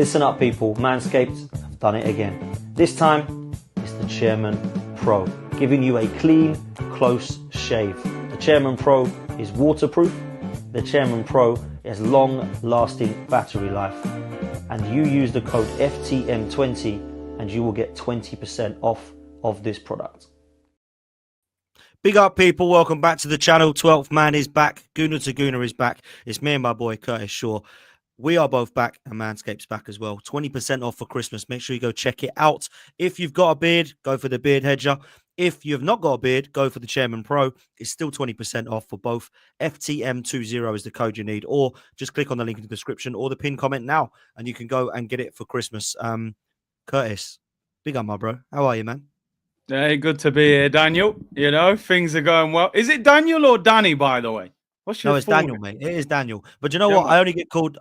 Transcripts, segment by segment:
Listen up, people. Manscaped have done it again. This time, it's the Chairman Pro, giving you a clean, close shave. The Chairman Pro is waterproof. The Chairman Pro has long-lasting battery life. And you use the code FTM20 and you will get 20% off of this product. Big up, people. Welcome back to the channel. 12th man is back. Gooner to Gooner is back. It's me and my boy Curtis Shaw. We are both back, and Manscaped's back as well. 20% off for Christmas. Make sure you go check it out. If you've got a beard, go for the beard hedger. If you've not got a beard, go for the Chairman Pro. It's still 20% off for both. FTM20 is the code you need, or just click on the link in the description or the pinned comment now, and you can go and get it for Christmas. Curtis, big up, my bro. How are you, man? Hey, good to be here, Daniel. You know, things are going well. Is it Daniel or Danny, by the way? What's your No, it's full Daniel, name? mate. It is Daniel. But you know what? I only get called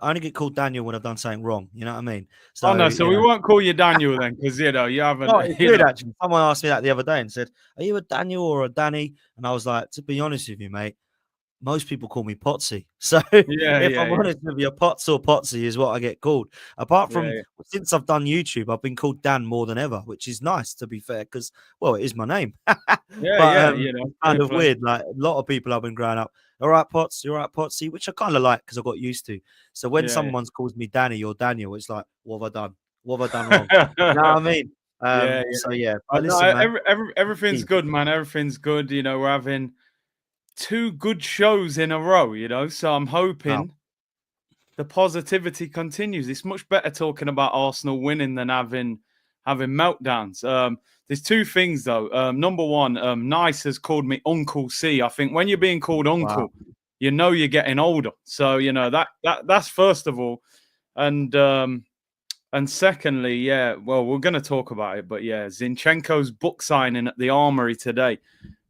Daniel when I've done something wrong. You know what I mean? So, oh, no, so we won't call you Daniel then, because, you know, you haven't. No, it's weird, actually. Someone asked me that the other day and said, are you a Daniel or a Danny? And I was like, to be honest with you, mate, most people call me Potsy. So if I'm honest with you, Potts or Potsy is what I get called. Apart from since I've done YouTube, I've been called Dan more than ever, which is nice, to be fair, because, well, it is my name. You know, it's kind of weird. Like, a lot of people have been growing up, all right, Potts, you're right, Potsy, which I kind of like because I got used to. So when someone calls me Danny or Daniel, it's like, what have I done? What have I done wrong? You know what I mean? So, yeah. But listen, man, everything's good, man. Everything's good. You know, we're having 2 good shows in a row, you know, so I'm hoping the positivity continues. It's much better talking about Arsenal winning than having meltdowns. There's 2 things though. Number one, Nice has called me Uncle C. I think when you're being called uncle, you know you're getting older. So you know that's first of all, and secondly, well, we're going to talk about it, but Zinchenko's book signing at the Armory today.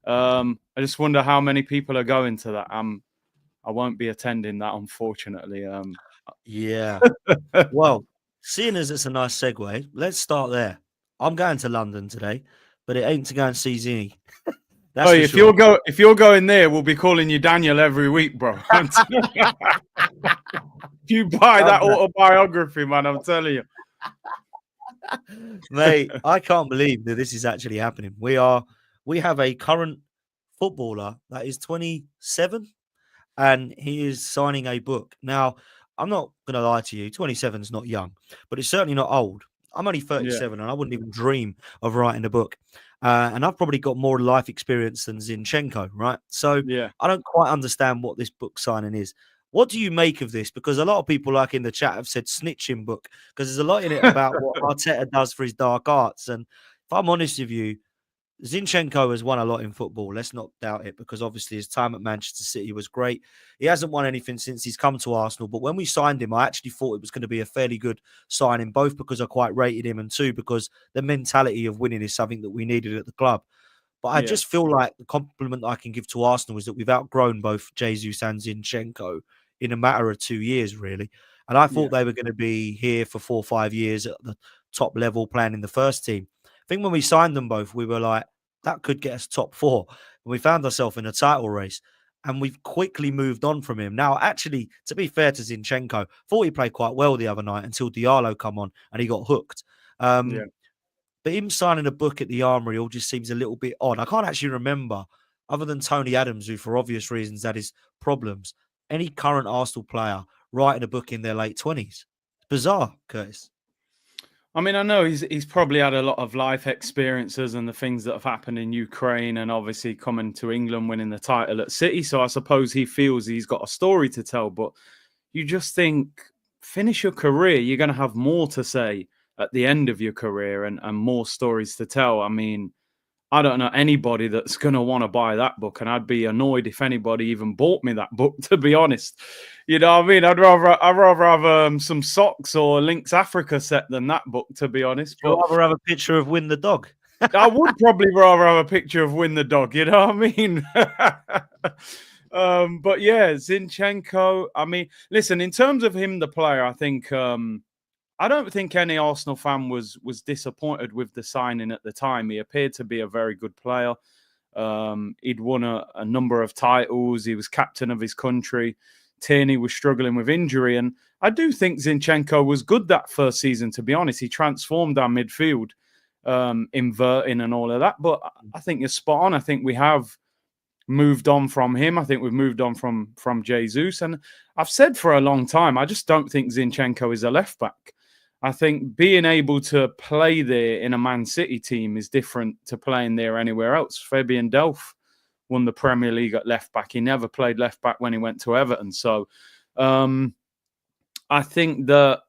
I just wonder how many people are going to that. I won't be attending that, unfortunately. Well, seeing as it's a nice segue, let's start there. I'm going to London today, but it ain't to go and see Zinny. If you're going there, we'll be calling you Daniel every week, bro. You buy that autobiography, man, I'm telling you. Mate, I can't believe that this is actually happening. We have a current footballer that is 27 and he is signing a book. Now, I'm not going to lie to you, 27 is not young, but it's certainly not old. I'm only 37 and I wouldn't even dream of writing a book. And I've probably got more life experience than Zinchenko, right? So I don't quite understand what this book signing is. What do you make of this? Because a lot of people, like in the chat, have said snitching book because there's a lot in it about what Arteta does for his dark arts. And if I'm honest with you, Zinchenko has won a lot in football. Let's not doubt it, because obviously his time at Manchester City was great. He hasn't won anything since he's come to Arsenal. But when we signed him, I actually thought it was going to be a fairly good signing, both because I quite rated him and 2, because the mentality of winning is something that we needed at the club. But I just feel like the compliment I can give to Arsenal is that we've outgrown both Jesus and Zinchenko in a matter of 2 years, really. And I thought they were going to be here for 4 or 5 years at the top level, playing in the first team. I think when we signed them both, we were like, that could get us top 4. And we found ourselves in a title race. And we've quickly moved on from him. Now, actually, to be fair to Zinchenko, thought he played quite well the other night until Diallo come on and he got hooked. But him signing a book at the Armory all just seems a little bit odd. I can't actually remember, other than Tony Adams, who for obvious reasons had his problems, any current Arsenal player writing a book in their late 20s. It's bizarre, Curtis. I mean, I know he's probably had a lot of life experiences and the things that have happened in Ukraine, and obviously coming to England, winning the title at City. So I suppose he feels he's got a story to tell. But you just think, finish your career, you're going to have more to say at the end of your career and more stories to tell. I mean, I don't know anybody that's going to want to buy that book, and I'd be annoyed if anybody even bought me that book, to be honest. You know what I mean? I'd rather have some socks or Lynx Africa set than that book, to be honest. But I'd rather have a picture of Win the dog. I would probably rather have a picture of Win the dog, you know what I mean? But yeah, Zinchenko, I mean, listen, in terms of him, the player, I think... I don't think any Arsenal fan was disappointed with the signing at the time. He appeared to be a very good player. He'd won a number of titles. He was captain of his country. Tierney was struggling with injury. And I do think Zinchenko was good that first season, to be honest. He transformed our midfield, inverting and all of that. But I think you're spot on. I think we have moved on from him. I think we've moved on from Jesus. And I've said for a long time, I just don't think Zinchenko is a left back. I think being able to play there in a Man City team is different to playing there anywhere else. Fabian Delph won the Premier League at left back. He never played left back when he went to Everton. So I think that,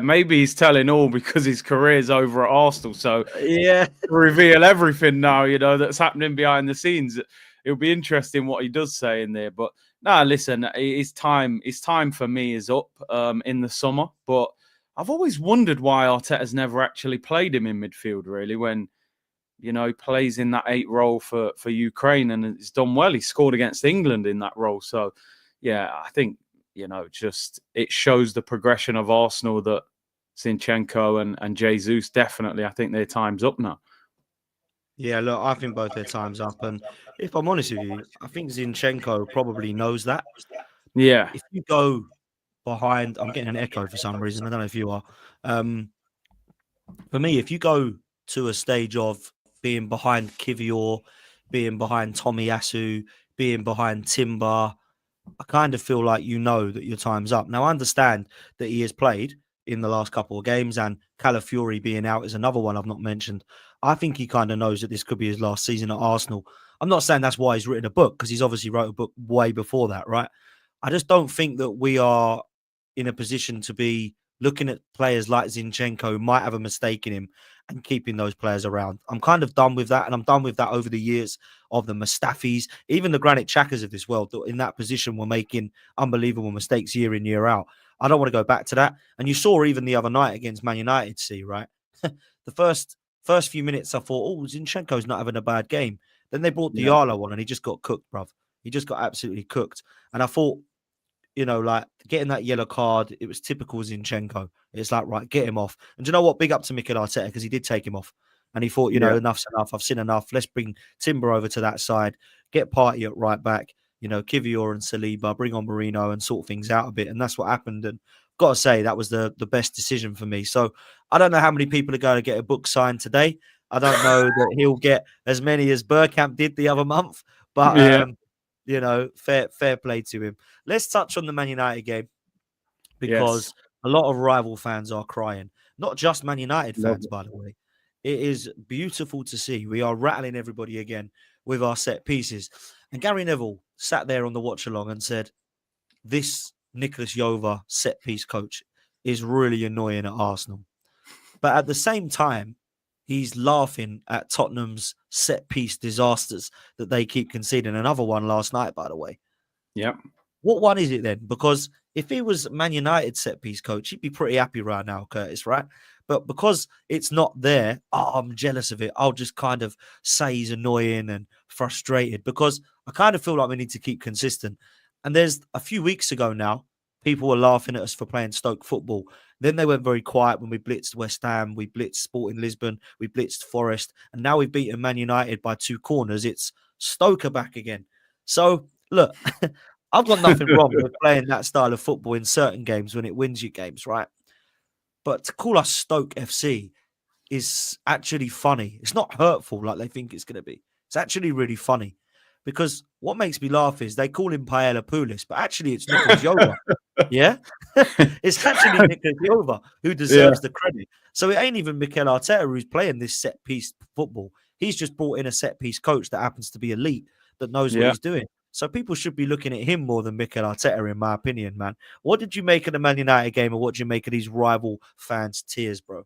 maybe he's telling all because his career's over at Arsenal. So Yeah, reveal everything now, that's happening behind the scenes. It'll be interesting what he does say in there. But listen, his time for me is up in the summer. But I've always wondered why Arteta's never actually played him in midfield, really, when, he plays in that 8 role for Ukraine and it's done well. He scored against England in that role. So, I think, it shows the progression of Arsenal that Zinchenko and Jesus, definitely, I think their time's up now. yeah. Look, I think both their time's up, and if I'm honest with you, I think Zinchenko probably knows that. Yeah. If you go behind, I'm getting an echo for some reason. I don't know if you are. For me, if you go to a stage of being behind Kivior, being behind Tomiyasu, being behind Timber, I kind of feel like that your time's up. Now, I understand that he has played in the last couple of games, and Calafiori being out is another one I've not mentioned. I think he kind of knows that this could be his last season at Arsenal. I'm not saying that's why he's written a book, because he's obviously wrote a book way before that, right? I just don't think that we are in a position to be looking at players like Zinchenko who might have a mistake in him and keeping those players around. I'm kind of done with that, and I'm done with that over the years of the Mustafis, even the Granit Xhakas of this world that in that position were making unbelievable mistakes year in, year out. I don't want to go back to that. And you saw even the other night against Man United, right? The first few minutes I thought, Zinchenko's not having a bad game. Then they brought Diallo on and he just got cooked, bruv. He just got absolutely cooked. And I thought, like getting that yellow card, it was typical Zinchenko. It's like, right, get him off. And do you know what? Big up to Mikel Arteta, because he did take him off. And he thought, enough's enough. I've seen enough. Let's bring Timber over to that side, get Partey at right back, Kivior and Saliba, bring on Marino and sort things out a bit. And that's what happened. And I've got to say, that was the best decision for me. So I don't know how many people are going to get a book signed today. I don't know that he'll get as many as Bergkamp did the other month. But, fair play to him. Let's touch on the Man United game, because a lot of rival fans are crying. Not just Man United fans, by the way. It is beautiful to see. We are rattling everybody again with our set pieces. And Gary Neville sat there on the watch along and said, this Nicholas Jova set piece coach is really annoying at Arsenal. But at the same time, he's laughing at Tottenham's set piece disasters that they keep conceding. Another one last night, by the way. Yep. What one is it then? Because if he was Man United set piece coach, he'd be pretty happy right now, Curtis, right? But because it's not there, I'm jealous of it. I'll just kind of say he's annoying and frustrated, because I kind of feel like we need to keep consistent. And there's a few weeks ago now, people were laughing at us for playing Stoke football. Then they went very quiet when we blitzed West Ham, we blitzed Sporting Lisbon, we blitzed Forest, and now we've beaten Man United by 2 corners. It's Stoke are back again. So, look, I've got nothing wrong with playing that style of football in certain games when it wins you games, right? But to call us Stoke FC is actually funny. It's not hurtful like they think it's going to be. It's actually really funny, because what makes me laugh is they call him Paella Poulis, but actually it's Nicholas Jova. Yeah? It's actually Nicholas Jova who deserves the credit. So it ain't even Mikel Arteta who's playing this set-piece football. He's just brought in a set-piece coach that happens to be elite, that knows what he's doing. So people should be looking at him more than Mikel Arteta, in my opinion, man. What did you make of the Man United game, and what did you make of these rival fans' tears, bro?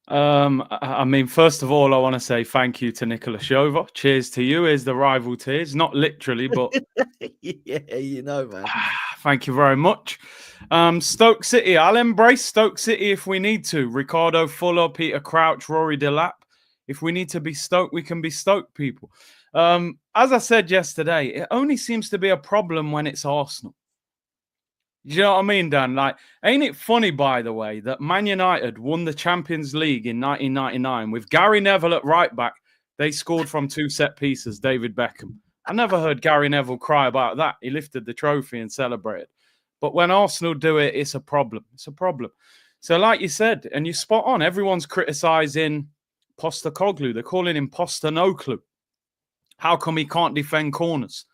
I mean, first of all, I want to say thank you to Nicholas Jova. Cheers to you. Here's the rival tears. Not literally, but... yeah, man. Thank you very much. Stoke City. I'll embrace Stoke City if we need to. Ricardo Fuller, Peter Crouch, Rory Delap. If we need to be Stoke, we can be Stoke, people. As I said yesterday, it only seems to be a problem when it's Arsenal. You know what I mean, Dan? Like, ain't it funny, by the way, that Man United won the Champions League in 1999 with Gary Neville at right back? They scored from 2 set pieces, David Beckham. I never heard Gary Neville cry about that. He lifted the trophy and celebrated. But when Arsenal do it, it's a problem. It's a problem. So like you said, and you're spot on, everyone's criticising Postecoglou. They're calling him Postanoglu. How come he can't defend corners?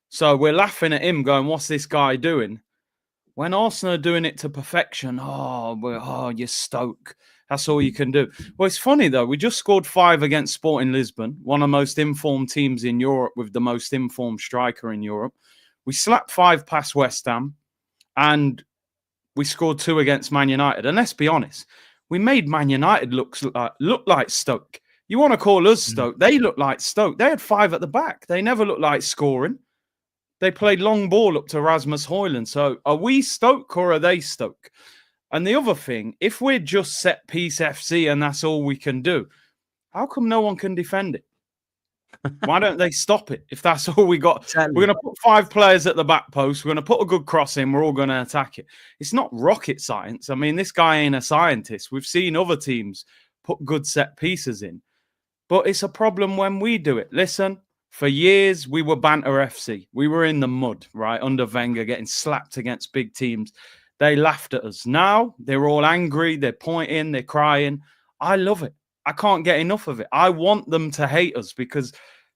So we're laughing at him going, what's this guy doing? When Arsenal are doing it to perfection, you're Stoke. That's all you can do. Well, it's funny, though. We just scored 5 against Sporting Lisbon, one of the most informed teams in Europe with the most informed striker in Europe. We slapped 5 past West Ham, and we scored 2 against Man United. And let's be honest, we made Man United look like Stoke. You want to call us Stoke? They look like Stoke. They had 5 at the back. They never looked like scoring. They played long ball up to Rasmus Højlund. So are we Stoke or are they Stoke? And the other thing, if we're just set piece FC and that's all we can do, how come no one can defend it? Why don't they stop it if that's all we got? Exactly. We're going to put 5 players at the back post. We're going to put a good cross in. We're all going to attack it. It's not rocket science. I mean, this guy ain't a scientist. We've seen other teams put good set pieces in. But it's a problem when we do it. Listen, for years, we were banter FC. We were in the mud, right, under Wenger, getting slapped against big teams. They laughed at us. Now, they're all angry. They're pointing. They're crying. I love it. I can't get enough of it. I want them to hate us because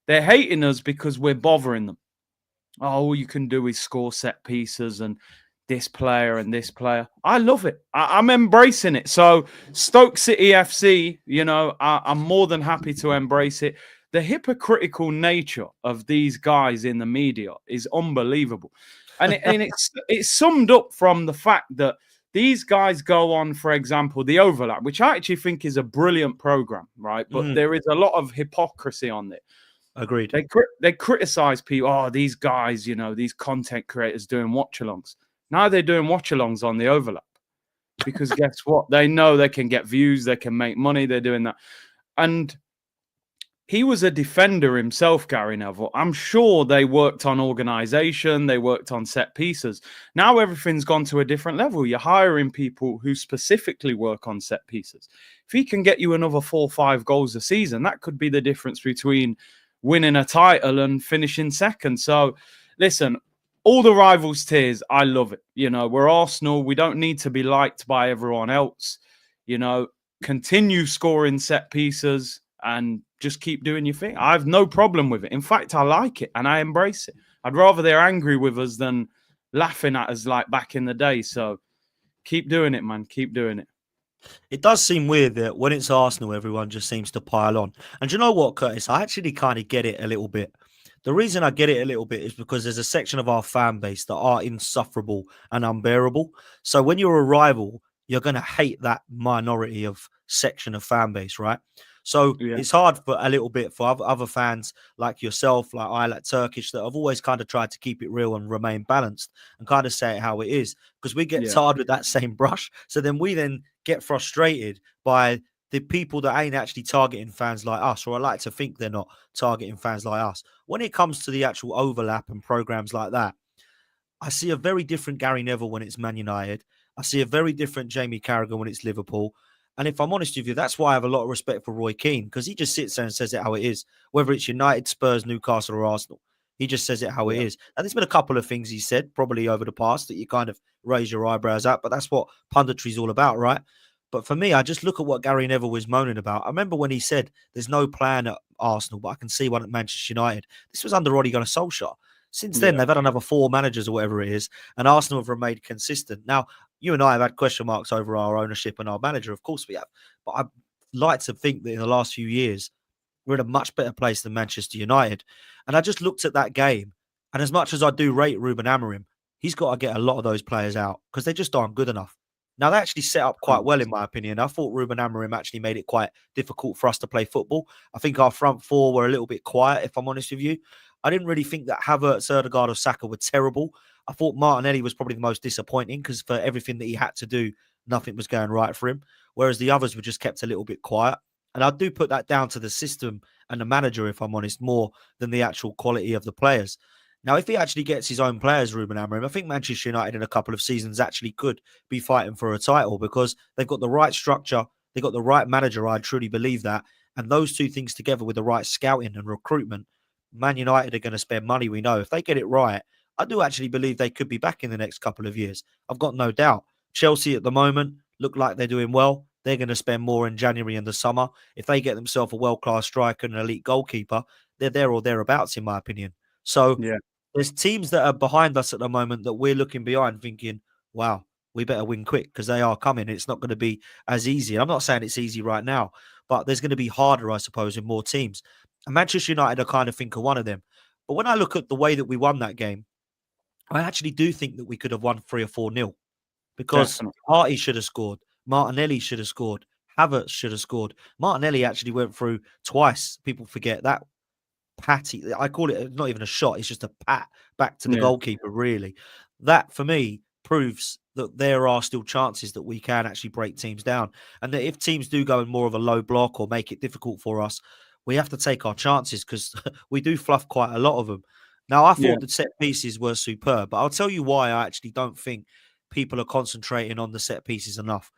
they're hating us because we're bothering them. Oh, all you can do is score set pieces and this player and this player. I love it. I'm embracing it. So Stoke City FC, I'm more than happy to embrace it. The hypocritical nature of these guys in the media is unbelievable. And it's summed up from the fact that these guys go on, for example, the Overlap, which I actually think is a brilliant program, right? But there is a lot of hypocrisy on it. Agreed. They criticize people. Oh, these guys, these content creators doing watch-alongs. Now they're doing watch-alongs on the Overlap. Because guess what? They know they can get views. They can make money. They're doing that. And he was a defender himself, Gary Neville. I'm sure they worked on organization. They worked on set pieces. Now everything's gone to a different level. You're hiring people who specifically work on set pieces. If he can get you another 4 or 5 goals a season, that could be the difference between winning a title and finishing second. So, listen, all the rivals' tears, I love it. We're Arsenal. We don't need to be liked by everyone else. Continue scoring set pieces and just keep doing your thing. I have no problem with it. In fact, I like it and I embrace it. I'd rather they're angry with us than laughing at us like back in the day. So keep doing it, man. Keep doing it. It does seem weird that when it's Arsenal, everyone just seems to pile on. And do you know what, Curtis? I actually kind of get it a little bit. The reason I get it a little bit is because there's a section of our fan base that are insufferable and unbearable. So when you're a rival, you're going to hate that minority of section of fan base, right? So It's hard for a little bit for other fans like yourself, like Turkish, that have always kind of tried to keep it real and remain balanced and kind of say it how it is, because we get tarred with that same brush. So then we get frustrated by the people that ain't actually targeting fans like us, or I like to think they're not targeting fans like us. When it comes to the actual Overlap and programs like that, I see a very different Gary Neville when it's Man United. I see a very different Jamie Carragher when it's Liverpool. And if I'm honest with you, that's why I have a lot of respect for Roy Keane, because he just sits there and says it how it is, whether it's United, Spurs, Newcastle or Arsenal. He just says it how it is. And there's been a couple of things he said probably over the past that you kind of raise your eyebrows at, but that's what punditry is all about, right? But for me, I just look at what Gary Neville was moaning about. I remember when he said there's no plan at Arsenal, but I can see one at Manchester United. This was under Ole Gunnar Solskjaer. Since then, they've had another 4 managers or whatever it is, and Arsenal have remained consistent. Now, you and I have had question marks over our ownership and our manager. Of course we have. But I'd like to think that in the last few years, we're in a much better place than Manchester United. And I just looked at that game. And as much as I do rate Ruben Amorim, he's got to get a lot of those players out because they just aren't good enough. Now, they actually set up quite well, in my opinion. I thought Ruben Amorim actually made it quite difficult for us to play football. I think our front 4 were a little bit quiet, if I'm honest with you. I didn't really think that Havertz, Ødegaard or Saka were terrible. I thought Martinelli was probably the most disappointing because for everything that he had to do, nothing was going right for him, whereas the others were just kept a little bit quiet. And I do put that down to the system and the manager, if I'm honest, more than the actual quality of the players. Now, if he actually gets his own players, Ruben Amorim, I think Manchester United in a couple of seasons actually could be fighting for a title because they've got the right structure, they've got the right manager, I truly believe that. And those two things together with the right scouting and recruitment, Man United are going to spend money, we know. If they get it right, I do actually believe they could be back in the next couple of years. I've got no doubt. Chelsea at the moment look like they're doing well. They're going to spend more in January and the summer. If they get themselves a world-class striker and an elite goalkeeper, they're there or thereabouts, in my opinion. So Yeah, there's teams that are behind us at the moment that we're looking behind thinking, wow, we better win quick because they are coming. It's not going to be as easy. I'm not saying it's easy right now, but there's going to be harder, I suppose, in more teams. And Manchester United, I kind of think, are one of them. But when I look at the way that we won that game, I actually do think that we could have won 3 or 4-0 because definitely. Partey should have scored. Martinelli should have scored. Havertz should have scored. Martinelli actually went through twice. People forget that patty. I call it not even a shot. It's just a pat back to the Yeah, goalkeeper, really. That, for me, proves that there are still chances that we can actually break teams down. And that if teams do go in more of a low block or make it difficult for us, we have to take our chances because we do fluff quite a lot of them. Now, I yeah, thought the set pieces were superb, but I'll tell you why I actually don't think people are concentrating on the set pieces enough.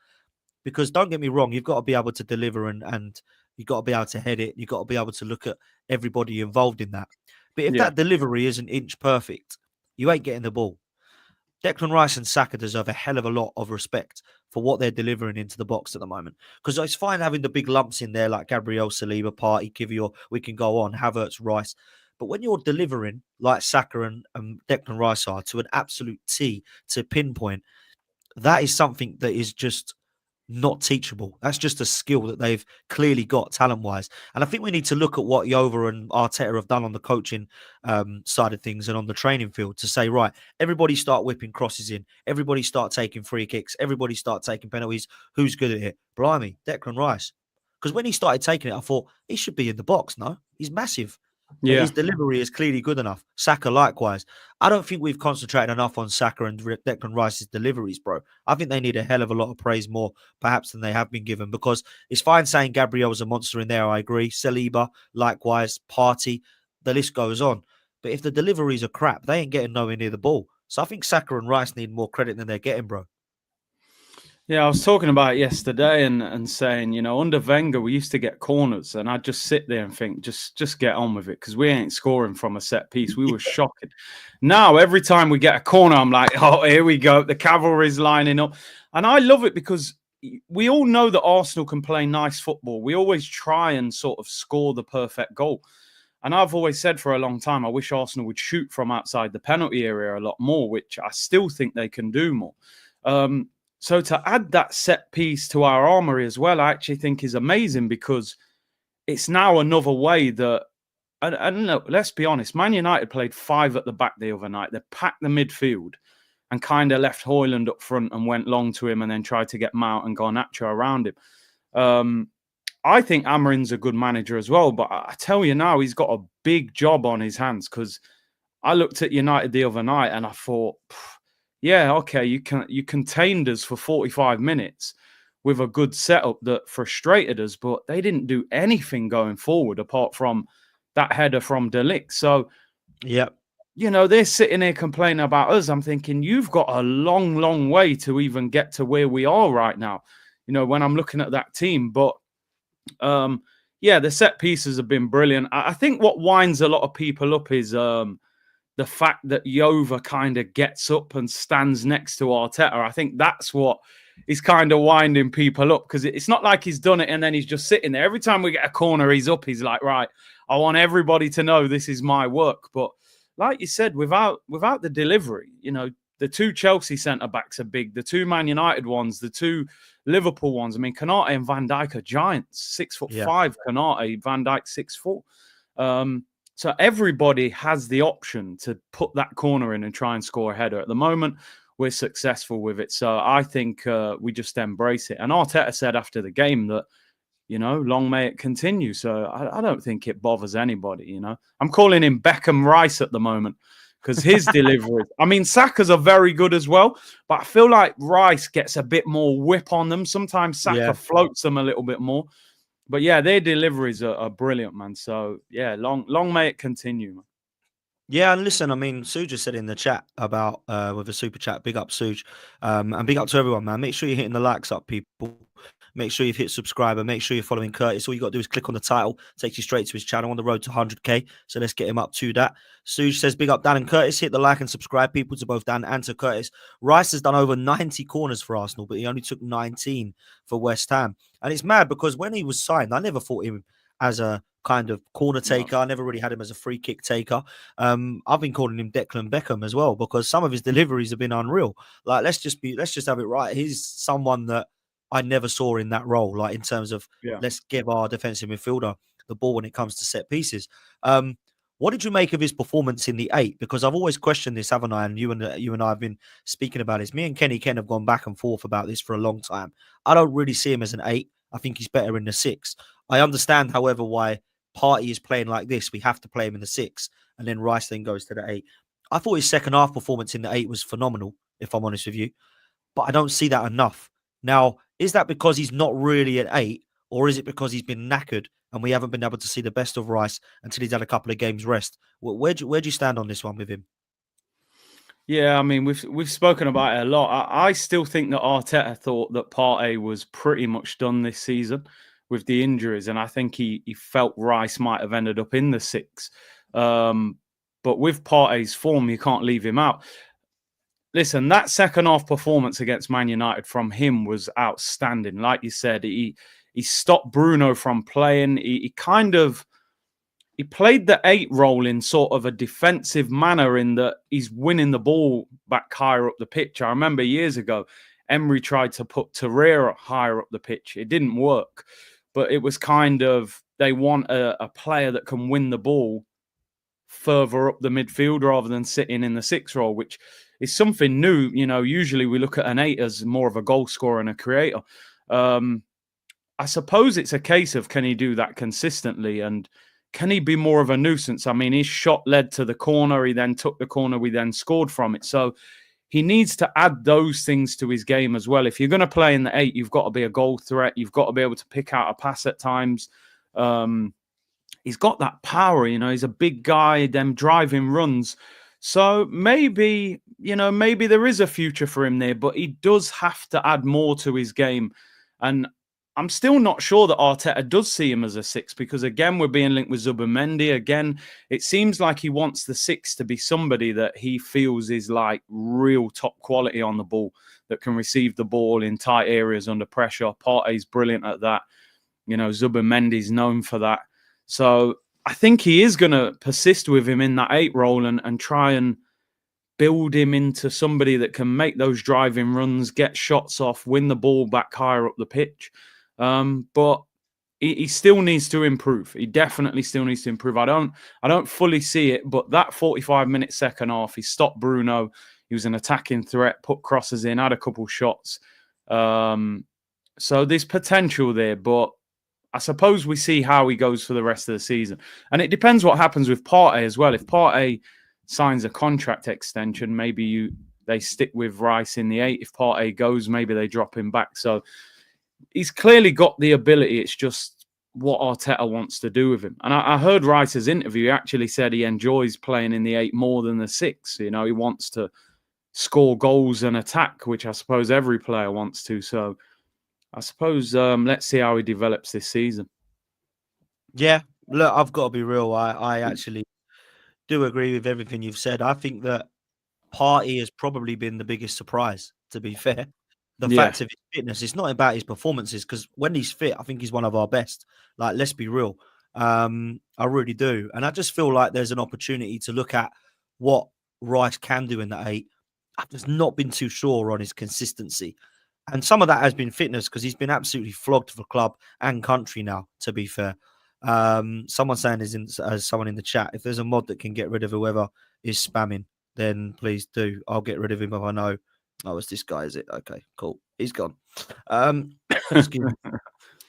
Because don't get me wrong, you've got to be able to deliver and you've got to be able to head it. You've got to be able to look at everybody involved in that. But if yeah, that delivery isn't inch perfect, you ain't getting the ball. Declan Rice and Saka deserve a hell of a lot of respect for what they're delivering into the box at the moment. Because it's fine having the big lumps in there like Gabriel, Saliba, Partey, Kivior, we can go on, Havertz, Rice. But when you're delivering like Saka and Declan Rice are to an absolute T, to pinpoint, that is something that is just not teachable. That's just a skill that they've clearly got talent wise. And I think we need to look at what Yova and Arteta have done on the coaching side of things and on the training field to say, right, everybody start whipping crosses in, everybody start taking free kicks, everybody start taking penalties. Who's good at it? Blimey, Declan Rice. Because when he started taking it, I thought he should be in the box. No, he's massive. But yeah. his delivery is clearly good enough. Saka likewise. I don't think we've concentrated enough on Saka and Declan Rice's deliveries, bro. I think they need a hell of a lot of praise more, perhaps, than they have been given. Because it's fine saying Gabriel's a monster in there. I agree. Saliba, likewise. Partey. The list goes on. But if the deliveries are crap, they ain't getting nowhere near the ball. So I think Saka and Rice need more credit than they're getting, bro. Yeah, I was talking about it yesterday and saying, you know, under Wenger, we used to get corners and I'd just sit there and think, just get on with it because we ain't scoring from a set piece. We were shocking. Now, every time we get a corner, I'm like, oh, here we go. The cavalry's lining up. And I love it because we all know that Arsenal can play nice football. We always try and sort of score the perfect goal. And I've always said for a long time, I wish Arsenal would shoot from outside the penalty area a lot more, which I still think they can do more. So to add that set piece to our armory as well, I actually think is amazing because it's now another way that, and look, let's be honest, Man United played 5 at the back the other night. They packed the midfield and kind of left Højlund up front and went long to him and then tried to get Mount and Garnacho around him. I think Amarin's a good manager as well, but I tell you now, he's got a big job on his hands because I looked at United the other night and I thought, yeah, okay, you contained us for 45 minutes with a good setup that frustrated us, but they didn't do anything going forward apart from that header from De Ligt. So, Yep. you know, they're sitting here complaining about us. I'm thinking, you've got a long, long way to even get to where we are right now, you know, when I'm looking at that team. But, yeah, the set pieces have been brilliant. I think what winds a lot of people up is the fact that Yova kind of gets up and stands next to Arteta. I think that's what is kind of winding people up because it's not like he's done it and then he's just sitting there. Every time we get a corner, he's up. He's like, right, I want everybody to know this is my work. But like you said, without the delivery, you know, the 2 Chelsea centre-backs are big. The 2 Man United ones, the 2 Liverpool ones. I mean, Konate and Van Dijk are giants. 6'5", Konate, Van Dijk 6'4". So everybody has the option to put that corner in and try and score a header. At the moment, we're successful with it. So I think we just embrace it. And Arteta said after the game that, you know, long may it continue. So I don't think it bothers anybody, you know. I'm calling him Beckham Rice at the moment because his delivery. I mean, Saka's are very good as well, but I feel like Rice gets a bit more whip on them. Sometimes Saka floats them a little bit more. But yeah, their deliveries are brilliant, man. So yeah, long may it continue, man. Yeah, and listen, I mean, Suja said in the chat about with a super chat, big up Suj, and big up to everyone, man. Make sure you're hitting the likes up, people. make sure you've hit subscribe and make sure you're following Curtis. All you got to do is click on the title, takes you straight to his channel on the road to 100k. So let's get him up to that. Suj says, big up Dan and Curtis. Hit the like and subscribe, people, to both Dan and to Curtis. Rice has done over 90 corners for Arsenal, but he only took 19 for West Ham. And it's mad because when he was signed, I never thought him as a kind of corner taker. I never really had him as a free kick taker. I've been calling him Declan Beckham as well because some of his deliveries have been unreal. Like, let's just have it right. He's someone that I never saw in that role, like in terms of let's give our defensive midfielder the ball when it comes to set pieces. What did you make of his performance in the 8? Because I've always questioned this, haven't I? And you and I have been speaking about this. Me and Kenny Ken have gone back and forth about this for a long time. I don't really see him as an 8. I think he's better in the 6. I understand, however, why Partey is playing like this. We have to play him in the 6, and then Rice then goes to the 8. I thought his second half performance in the 8 was phenomenal, if I'm honest with you, but I don't see that enough. Now, is that because he's not really an 8, or is it because he's been knackered and we haven't been able to see the best of Rice until he's had a couple of games rest? Where do you stand on this one with him? Yeah, I mean, we've spoken about it a lot. I still think that Arteta thought that Partey was pretty much done this season with the injuries, and I think he felt Rice might have ended up in the 6. But with Partey's form, you can't leave him out. Listen, that second half performance against Man United from him was outstanding. Like you said, he stopped Bruno from playing. He played the 8 role in sort of a defensive manner, in that he's winning the ball back higher up the pitch. I remember years ago, Emery tried to put Torreira higher up the pitch. It didn't work, but it was kind of, they want a player that can win the ball further up the midfield rather than sitting in the 6 role, which is something new. You know, usually we look at an 8 as more of a goal scorer and a creator. I suppose it's a case of, can he do that consistently, and can he be more of a nuisance? I mean, his shot led to the corner. He then took the corner. We then scored from it. So he needs to add those things to his game as well. If you're going to play in the 8, you've got to be a goal threat. You've got to be able to pick out a pass at times. He's got that power, you know, he's a big guy, them driving runs. So maybe there is a future for him there, but he does have to add more to his game. And I'm still not sure that Arteta does see him as a 6, because, again, we're being linked with Zubimendi. Again, it seems like he wants the 6 to be somebody that he feels is like real top quality on the ball, that can receive the ball in tight areas under pressure. Partey's brilliant at that. You know, Zubimendi's known for that. So I think he is going to persist with him in that 8 role and try and build him into somebody that can make those driving runs, get shots off, win the ball back higher up the pitch. But he still needs to improve. He definitely still needs to improve. I don't fully see it, but that 45-minute second half, he stopped Bruno. He was an attacking threat, put crosses in, had a couple shots. So there's potential there, but I suppose we see how he goes for the rest of the season. And it depends what happens with Partey as well. If Partey signs a contract extension, maybe they stick with Rice in the 8. If Partey goes, maybe they drop him back. So he's clearly got the ability. It's just what Arteta wants to do with him. And I heard Rice's interview. He actually said he enjoys playing in the 8 more than the 6. You know, he wants to score goals and attack, which I suppose every player wants to. So I suppose let's see how he develops this season. Yeah, look, I've got to be real. I actually do agree with everything you've said. I think that Partey has probably been the biggest surprise, to be fair. The fact of his fitness, it's not about his performances, because when he's fit, I think he's one of our best. Like, let's be real. I really do. And I just feel like there's an opportunity to look at what Rice can do in that 8. I've just not been too sure on his consistency. And some of that has been fitness, because he's been absolutely flogged for club and country now, to be fair. Someone saying as someone in the chat, if there's a mod that can get rid of whoever is spamming, then please do. I'll get rid of him if I know. Oh, it's this guy, is it? Okay, cool. He's gone. Excuse me.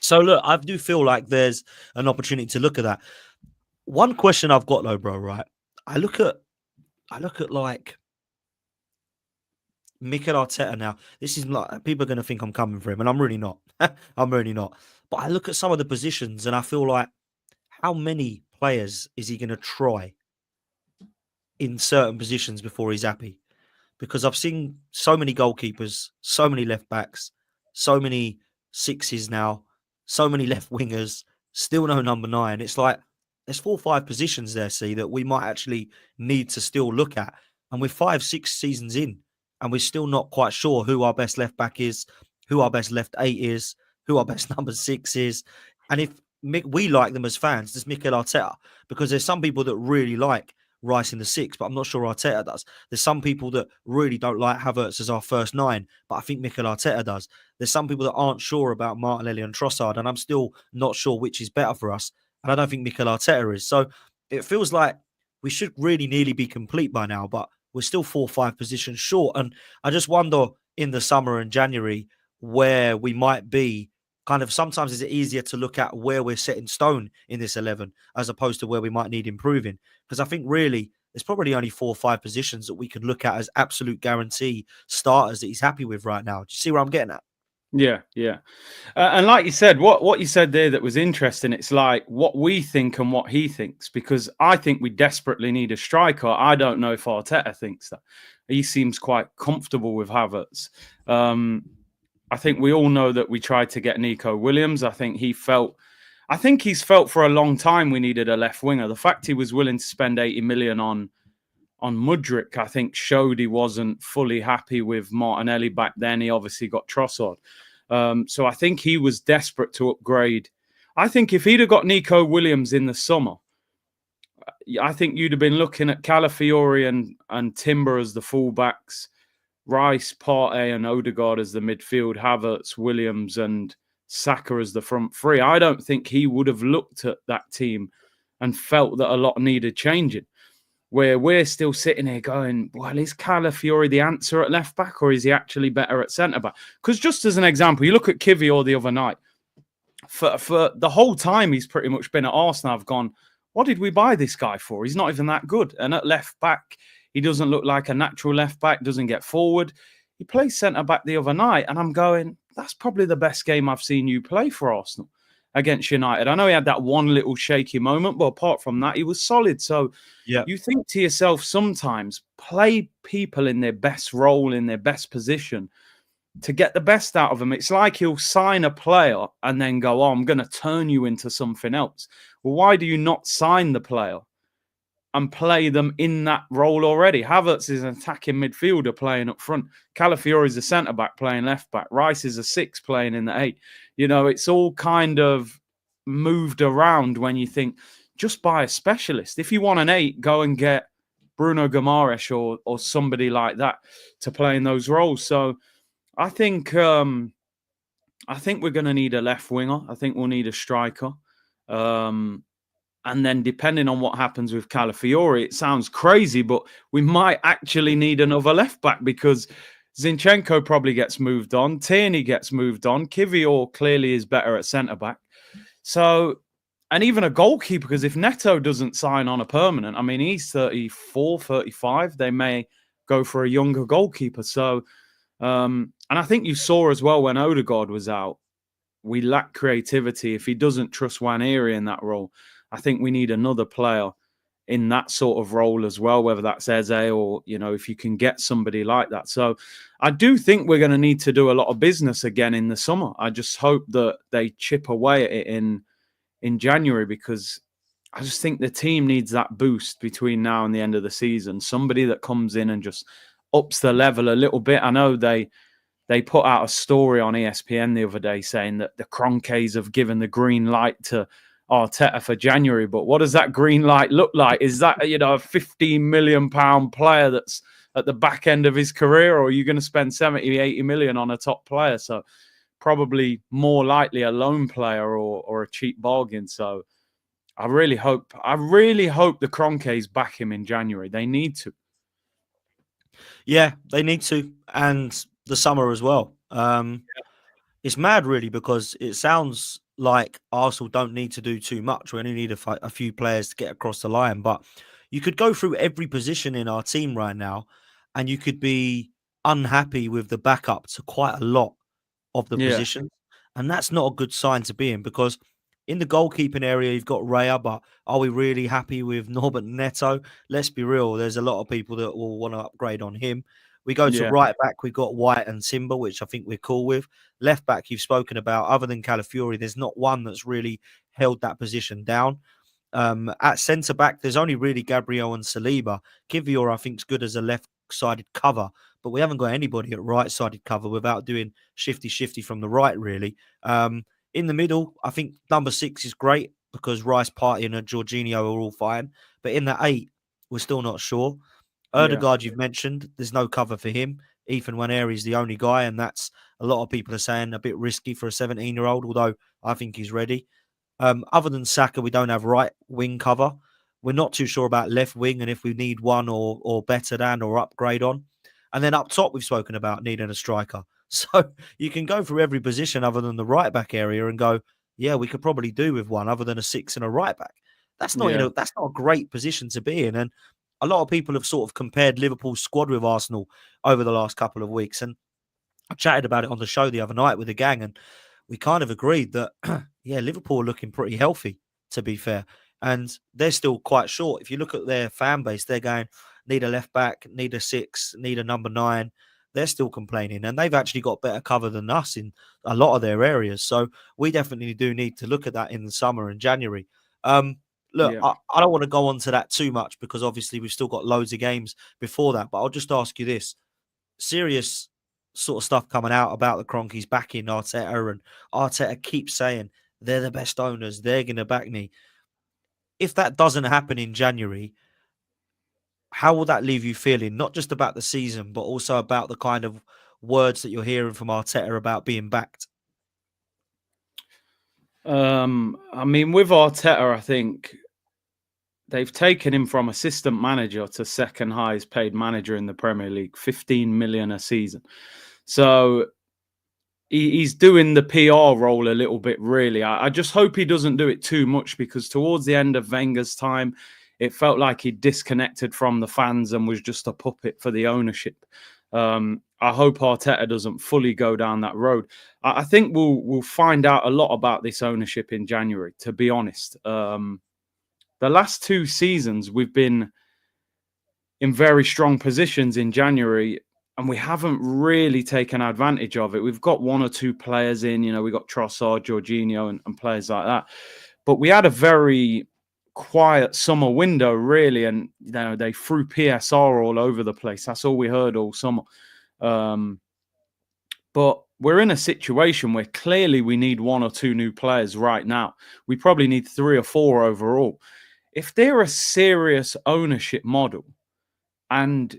So look, I do feel like there's an opportunity to look at that. One question I've got though, bro, right? I look at like Mikel Arteta now. This is like, people are going to think I'm coming for him, and I'm really not. I'm really not. But I look at some of the positions and I feel like, how many players is he going to try in certain positions before he's happy? Because I've seen so many goalkeepers, so many left backs, so many sixes now, so many left wingers, still no number 9. It's like there's 4 or 5 positions there, see, that we might actually need to still look at. And we're 5, 6 seasons in, and we're still not quite sure who our best left back is, who our best left 8 is, who our best number 6 is. And if we like them as fans, does Mikel Arteta? Because there's some people that really like Rice in the 6, but I'm not sure Arteta does. There's some people that really don't like Havertz as our first 9, but I think Mikel Arteta does. There's some people that aren't sure about Martinelli and Trossard, and I'm still not sure which is better for us. And I don't think Mikel Arteta is. So it feels like we should really nearly be complete by now, but we're still 4 or 5 positions short. And I just wonder in the summer and January where we might be. Kind of sometimes is it easier to look at where we're set in stone in this 11 as opposed to where we might need improving? Because I think really there's probably only 4 or 5 positions that we can look at as absolute guarantee starters that he's happy with right now. Do you see where I'm getting at? Yeah. And like you said, what you said there that was interesting, it's like what we think and what he thinks, because I think we desperately need a striker. I don't know if Arteta thinks that. He seems quite comfortable with Havertz. I think we all know that we tried to get Nico Williams. I think he's felt for a long time we needed a left winger. The fact he was willing to spend 80 million on Mudryk, I think, showed he wasn't fully happy with Martinelli back then. He obviously got Trossard. So I think he was desperate to upgrade. I think if he'd have got Nico Williams in the summer, I think you'd have been looking at Calafiori and Timber as the fullbacks, Rice, Partey and Odegaard as the midfield, Havertz, Williams and Saka as the front three. I don't think he would have looked at that team and felt that a lot needed changing. Where we're still sitting here going, well, is Calafiori the answer at left back or is he actually better at centre back? Because just as an example, you look at Kivior the other night. For the whole time he's pretty much been at Arsenal, I've gone, what did we buy this guy for? He's not even that good. And at left back, he doesn't look like a natural left back, doesn't get forward. He plays centre back the other night, and I'm going, that's probably the best game I've seen you play for Arsenal against United. I know he had that one little shaky moment, but apart from that, he was solid. So you think to yourself sometimes, play people in their best role, in their best position to get the best out of them. It's like he'll sign a player and then go, oh, I'm going to turn you into something else. Well, why do you not sign the player and play them in that role already? Havertz is an attacking midfielder playing up front. Calafiori is a centre-back playing left-back. Rice is a 6 playing in the 8. You know, it's all kind of moved around when you think, just buy a specialist. If you want an 8, go and get Bruno Guimaraes or somebody like that to play in those roles. So I think we're going to need a left winger. I think we'll need a striker. And then depending on what happens with Calafiori, it sounds crazy, but we might actually need another left back because Zinchenko probably gets moved on. Tierney gets moved on. Kivior clearly is better at centre-back. So, and even a goalkeeper, because if Neto doesn't sign on a permanent, I mean, he's 34, 35. They may go for a younger goalkeeper. So, and I think you saw as well when Odegaard was out, we lack creativity. If he doesn't trust Nwaneri in that role, I think we need another player in that sort of role as well, whether that's Eze or, you know, if you can get somebody like that. So I do think we're going to need to do a lot of business again in the summer. I just hope that they chip away at it in January, because I just think the team needs that boost between now and the end of the season. Somebody that comes in and just ups the level a little bit. I know they put out a story on ESPN the other day saying that the Kroenkes have given the green light to Arteta for January, but what does that green light look like? Is that, you know, a £15 million player that's at the back end of his career, or are you going to spend 70, 80 million on a top player? So probably more likely a loan player or a cheap bargain. So I really hope the Kroenkes back him in January. They need to. Yeah, they need to, and the summer as well. It's mad, really, because it sounds like Arsenal don't need to do too much. We only need a few players to get across the line. But you could go through every position in our team right now, and you could be unhappy with the backup to quite a lot of the positions. And that's not a good sign to be in, because in the goalkeeping area, you've got Raya, but are we really happy with Norbert Neto? Let's be real. There's a lot of people that will want to upgrade on him. We go to Yeah. right back, we've got White and Timber, which I think we're cool with. Left back, you've spoken about. Other than Calafiori, there's not one that's really held that position down. At centre back, there's only really Gabriel and Saliba. Kivior, I think, is good as a left-sided cover, but we haven't got anybody at right-sided cover without doing shifty from the right, really. In the middle, I think number 6 is great because Rice, Partey, and Jorginho are all fine. But in the 8, we're still not sure. Erdegaard, you've mentioned, there's no cover for him. Ethan Nwaneri's the only guy, and that's a lot of people are saying a bit risky for a 17-year-old, although I think he's ready. Other than Saka, we don't have right wing cover. We're not too sure about left wing and if we need one or better than or upgrade on. And then up top, we've spoken about needing a striker. So you can go through every position other than the right back area and go, yeah, we could probably do with one other than a 6 and a right back. That's not, that's not a great position to be in. And a lot of people have sort of compared Liverpool's squad with Arsenal over the last couple of weeks. And I chatted about it on the show the other night with the gang, and we kind of agreed that, yeah, Liverpool are looking pretty healthy, to be fair. And they're still quite short. If you look at their fan base, they're going, need a left back, need a 6, need a number 9. They're still complaining. And they've actually got better cover than us in a lot of their areas. So we definitely do need to look at that in the summer and January. Look, I don't want to go on to that too much because obviously we've still got loads of games before that. But I'll just ask you this. Serious sort of stuff coming out about the Cronkies backing Arteta, and Arteta keeps saying they're the best owners, they're going to back me. If that doesn't happen in January, how will that leave you feeling, not just about the season, but also about the kind of words that you're hearing from Arteta about being backed? I mean, with Arteta, I think they've taken him from assistant manager to second highest paid manager in the Premier League, 15 million a season. So he's doing the PR role a little bit, really. I just hope he doesn't do it too much, because towards the end of Wenger's time, it felt like he disconnected from the fans and was just a puppet for the ownership. I hope Arteta doesn't fully go down that road. I think we'll find out a lot about this ownership in January, to be honest. The last 2 seasons, we've been in very strong positions in January, and we haven't really taken advantage of it. We've got 1 or 2 players in, we got Trossard, Jorginho, and players like that. But we had a very quiet summer window, really, and they threw PSR all over the place. That's all we heard all summer. But we're in a situation where clearly we need 1 or 2 new players right now. We probably need 3 or 4 overall. If they're a serious ownership model and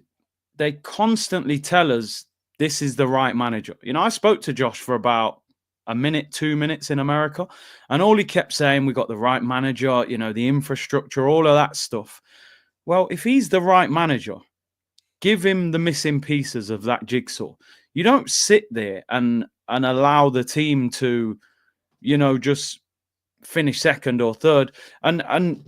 they constantly tell us this is the right manager. I spoke to Josh for about a minute, 2 minutes in America, and all he kept saying, we got the right manager, the infrastructure, all of that stuff. Well, if he's the right manager, give him the missing pieces of that jigsaw. You don't sit there and allow the team to, just finish second or third. And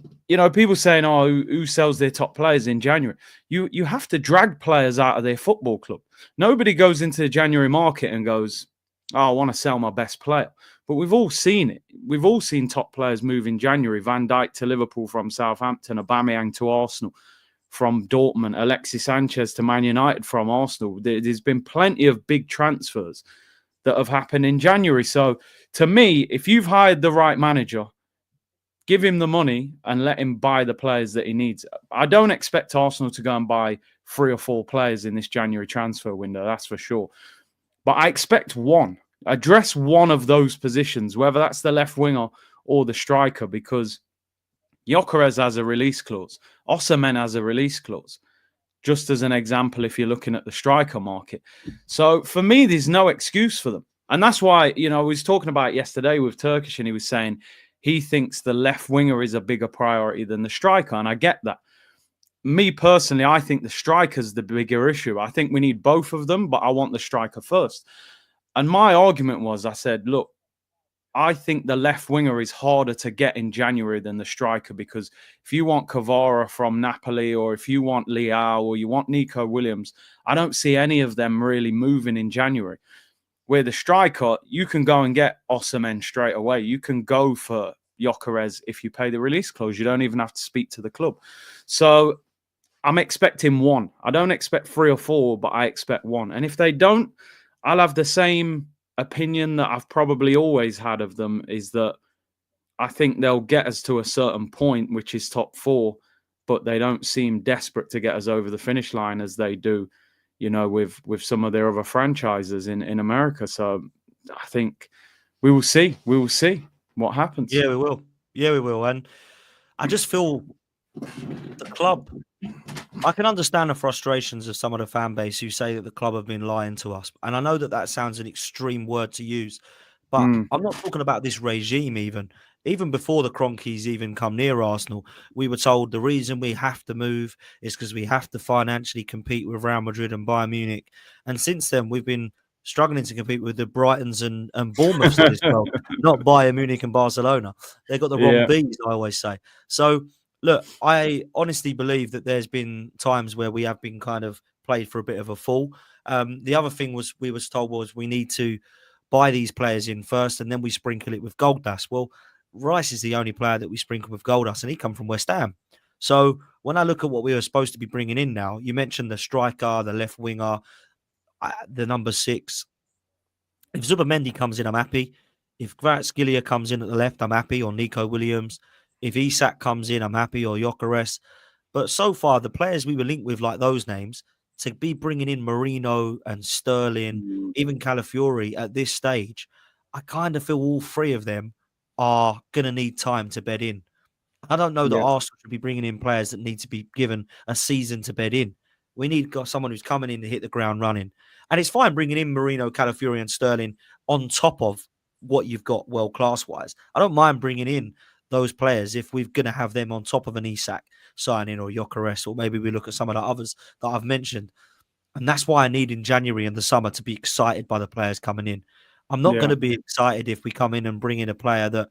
people saying, oh, who sells their top players in January? You have to drag players out of their football club. Nobody goes into the January market and goes, oh, I want to sell my best player. But we've all seen it. We've all seen top players move in January. Van Dijk to Liverpool from Southampton, Aubameyang to Arsenal from Dortmund, Alexis Sanchez to Man United from Arsenal. There's been plenty of big transfers that have happened in January. So to me, if you've hired the right manager, give him the money and let him buy the players that he needs. I don't expect Arsenal to go and buy 3 or 4 players in this January transfer window, that's for sure. But I expect one. Address one of those positions, whether that's the left winger or the striker, because Gyökeres has a release clause. Osimhen has a release clause. Just as an example, if you're looking at the striker market. So for me, there's no excuse for them. And that's why, I was talking about it yesterday with Turkish, and he was saying he thinks the left winger is a bigger priority than the striker. And I get that. Me personally, I think the striker's the bigger issue. I think we need both of them, but I want the striker first. And my argument was, I said, look, I think the left winger is harder to get in January than the striker, because if you want Kvara from Napoli, or if you want Leao, or you want Nico Williams, I don't see any of them really moving in January. Where the striker, you can go and get Osimhen straight away. You can go for Gyökeres if you pay the release clause. You don't even have to speak to the club. So I'm expecting one. I don't expect 3 or 4, but I expect one. And if they don't, I'll have the same opinion that I've probably always had of them, is that I think they'll get us to a certain point, which is top 4, but they don't seem desperate to get us over the finish line as they do, with some of their other franchises in America. So I think we will see. We will see what happens. Yeah, we will. Yeah, we will. And I just feel the club, I can understand the frustrations of some of the fan base who say that the club have been lying to us. And I know that that sounds an extreme word to use, but I'm not talking about this regime even. Even before the Cronkies even come near Arsenal, we were told the reason we have to move is because we have to financially compete with Real Madrid and Bayern Munich. And since then, we've been struggling to compete with the Brightons and Bournemouths of this world, not Bayern Munich and Barcelona. They've got the wrong Bs, I always say. So, look, I honestly believe that there's been times where we have been kind of played for a bit of a fall. The other thing we was told was we need to buy these players in first and then we sprinkle it with gold dust. Well, Rice is the only player that we sprinkle with gold dust, and he come from West Ham. So when I look at what we were supposed to be bringing in now, you mentioned the striker, the left winger, the number 6. If Zubimendi comes in, I'm happy. If Kvaratskhelia comes in at the left, I'm happy, or Nico Williams. If Isak comes in, I'm happy, or Gyökeres. But so far, the players we were linked with, like those names, to be bringing in Marino and Sterling, even Calafiori at this stage, I kind of feel all 3 of them are going to need time to bed in. I don't know that Arsenal should be bringing in players that need to be given a season to bed in. We need someone who's coming in to hit the ground running. And it's fine bringing in Marino, Calafiori and Sterling on top of what you've got world-class wise. I don't mind bringing in those players if we're going to have them on top of an Isak signing or Gyökeres, or maybe we look at some of the others that I've mentioned. And that's why I need in January and the summer to be excited by the players coming in. I'm not going to be excited if we come in and bring in a player that,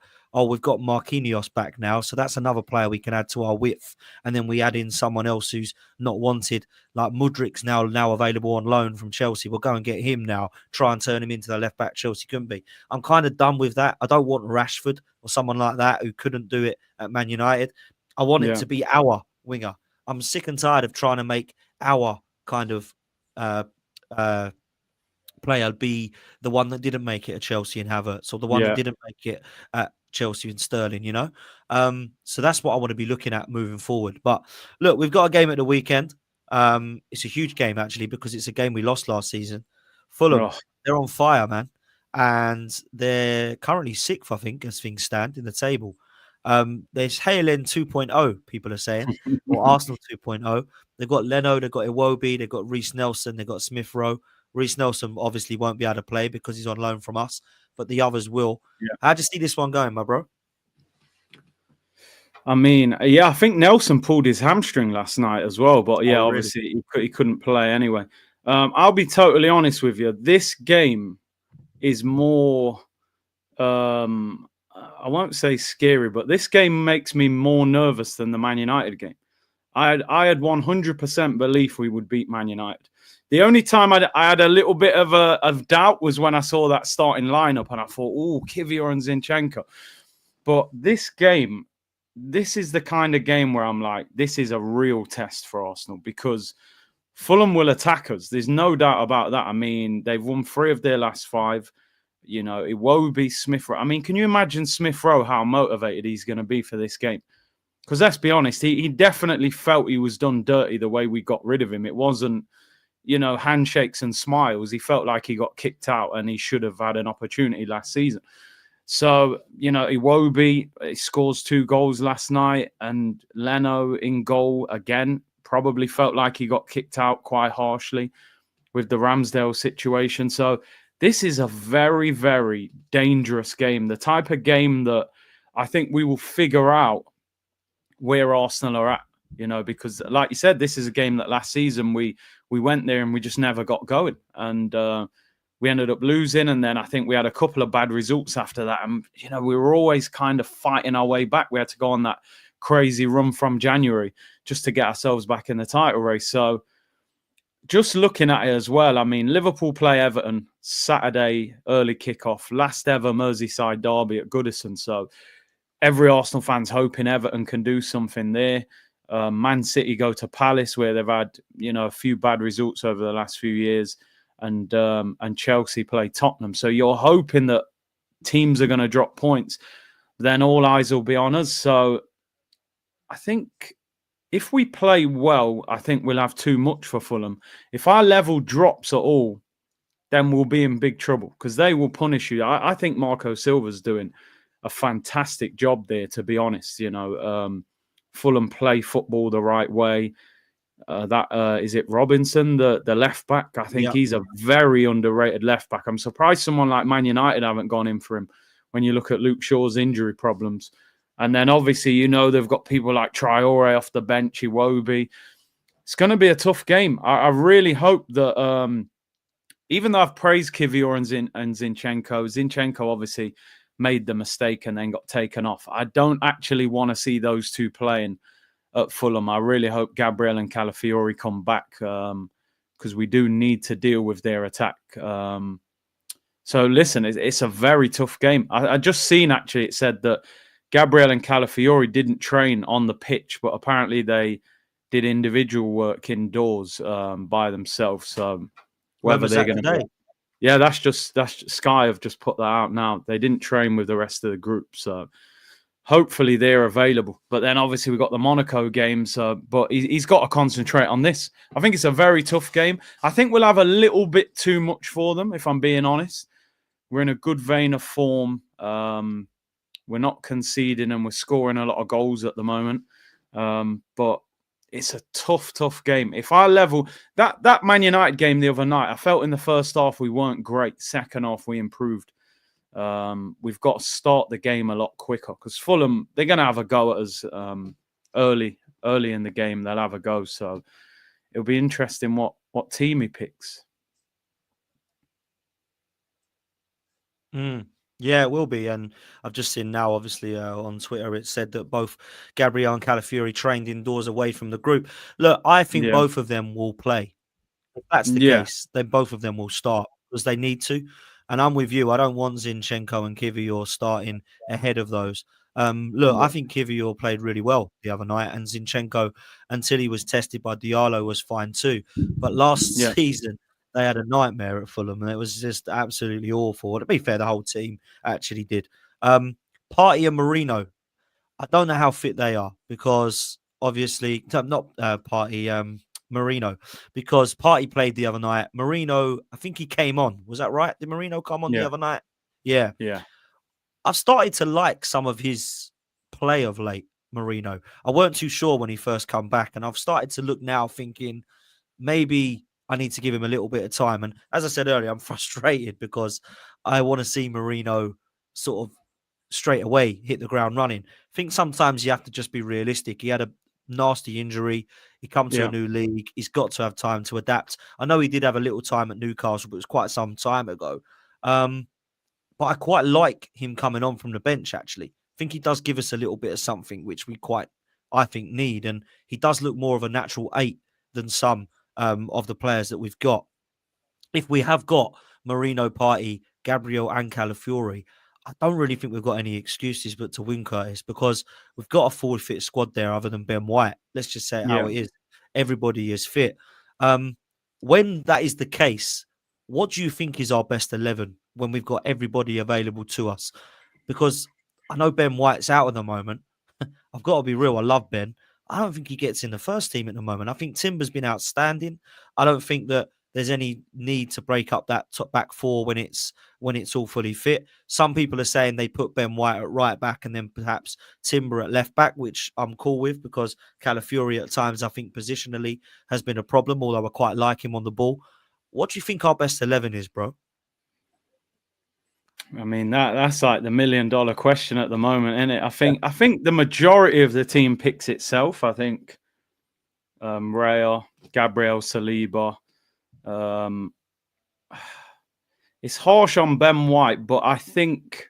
we've got Marquinhos back now, so that's another player we can add to our width. And then we add in someone else who's not wanted, like Mudrik's now available on loan from Chelsea. We'll go and get him now, try and turn him into the left back Chelsea couldn't be. I'm kind of done with that. I don't want Rashford or someone like that who couldn't do it at Man United. I want it to be our winger. I'm sick and tired of trying to make our kind of player be the one that didn't make it at Chelsea and Havertz, or the one that didn't make it at Chelsea and Sterling, So that's what I want to be looking at moving forward. But look, we've got a game at the weekend. It's a huge game, actually, because it's a game we lost last season. Fulham, they're on fire, man. And they're currently 6th, I think, as things stand in the table. There's Hale End 2.0, people are saying, or Arsenal 2.0. They've got Leno, they've got Iwobi, they've got Reece Nelson, they've got Smith Rowe. Reece Nelson obviously won't be able to play because he's on loan from us, but the others will. How do you see this one going, my bro? I mean, I think Nelson pulled his hamstring last night as well, but obviously he couldn't play anyway. I'll be totally honest with you. This game is more, I won't say scary, but this game makes me more nervous than the Man United game. I had 100% belief we would beat Man United. The only time I had a little bit of doubt was when I saw that starting lineup and I thought, Kivior and Zinchenko. But this game, this is the kind of game where I'm like, this is a real test for Arsenal because Fulham will attack us. There's no doubt about that. I mean, they've won 3 of their last 5. Iwobi, Smith Rowe. I mean, can you imagine Smith Rowe, how motivated he's going to be for this game? Because let's be honest, he definitely felt he was done dirty the way we got rid of him. It wasn't, handshakes and smiles. He felt like he got kicked out and he should have had an opportunity last season. So, Iwobi scores 2 goals last night and Leno in goal again. Probably felt like he got kicked out quite harshly with the Ramsdale situation. So this is a very, very dangerous game. The type of game that I think we will figure out where Arsenal are at, because like you said, this is a game that last season we went there and we just never got going. And we ended up losing. And then I think we had a couple of bad results after that. And, we were always kind of fighting our way back. We had to go on that crazy run from January just to get ourselves back in the title race. So just looking at it as well, I mean, Liverpool play Everton Saturday, early kickoff, last ever Merseyside derby at Goodison. So every Arsenal fan's hoping Everton can do something there. Man City go to Palace, where they've had, a few bad results over the last few years, and Chelsea play Tottenham. So you're hoping that teams are going to drop points. Then all eyes will be on us. So I think if we play well, I think we'll have too much for Fulham. If our level drops at all, then we'll be in big trouble because they will punish you. I think Marco Silva's doing a fantastic job there, to be honest. Fulham play football the right way. Is it Robinson, the left back? I think he's a very underrated left back. I'm surprised someone like Man United haven't gone in for him when you look at Luke Shaw's injury problems. And then obviously, they've got people like Traore off the bench, Iwobi. It's going to be a tough game. I really hope that, even though I've praised Kivior and Zinchenko obviously made the mistake and then got taken off. I don't actually want to see those two playing at Fulham. I really hope Gabriel and Calafiori come back because we do need to deal with their attack. So listen, it's a very tough game. I just seen actually it said that Gabriel and Calafiori didn't train on the pitch, but apparently they did individual work indoors by themselves. So whether they're going to be... Yeah, that's Sky have just put that out now. They didn't train with the rest of the group, so hopefully they're available. But then obviously we've got the Monaco games, but he's got to concentrate on this. I think it's a very tough game. I think we'll have a little bit too much for them, if I'm being honest. We're in a good vein of form. We're not conceding and we're scoring a lot of goals at the moment. But it's a tough game. If our level, that Man United game the other night, I felt in the first half we weren't great. Second half we improved. We've got to start the game a lot quicker because Fulham, they're going to have a go at us early in the game. They'll have a go. So it'll be interesting what team he picks. Yeah, it will be. And I've just seen now, obviously, on Twitter, it said that both Gabriel and Calafiori trained indoors away from the group. Look, I think both of them will play. If that's the case, then both of them will start because they need to. And I'm with you. I don't want Zinchenko and Kivior starting ahead of those. Look, I think Kivior played really well the other night, and Zinchenko, until he was tested by Diallo, was fine too. But last season, they had a nightmare at Fulham, and it was just absolutely awful. To be fair, the whole team actually did. Partey and Marino, I don't know how fit they are because obviously, not Partey, Marino, because Partey played the other night. Marino, I think he came on. Was that right? Did Marino come on the other night? Yeah. I've started to like some of his play of late, Marino. I weren't too sure when he first come back, and I've started to look now thinking maybe I need to give him a little bit of time. And as I said earlier, I'm frustrated because I want to see Marino sort of straight away hit the ground running. I think sometimes you have to just be realistic. He had a nasty injury. He come to a new league. He's got to have time to adapt. I know he did have a little time at Newcastle, but it was quite some time ago. But I quite like him coming on from the bench, actually. I think he does give us a little bit of something which we I think, need. And he does look more of a natural 8 than some of the players that we've got. If we have got Marino, Partey, Gabriel and Calafiori, I don't really think we've got any excuses but to win, Curtis, because we've got a forward fit squad there other than Ben White. Let's just say how it is. Everybody is fit. When that is the case, what do you think is our best 11 when we've got everybody available to us? Because I know Ben White's out at the moment. I've got to be real. I love Ben. I don't think he gets in the first team at the moment. I think Timber's been outstanding. I don't think that there's any need to break up that top back four when it's all fully fit. Some people are saying they put Ben White at right back and then perhaps Timber at left back, which I'm cool with because Calafiori at times, I think positionally has been a problem, although I quite like him on the ball. What do you think our best 11 is, bro? I mean, that's like the $1 million question at the moment, isn't it? I think the majority of the team picks itself. I think Raya, Gabriel, Saliba. It's harsh on Ben White, but I think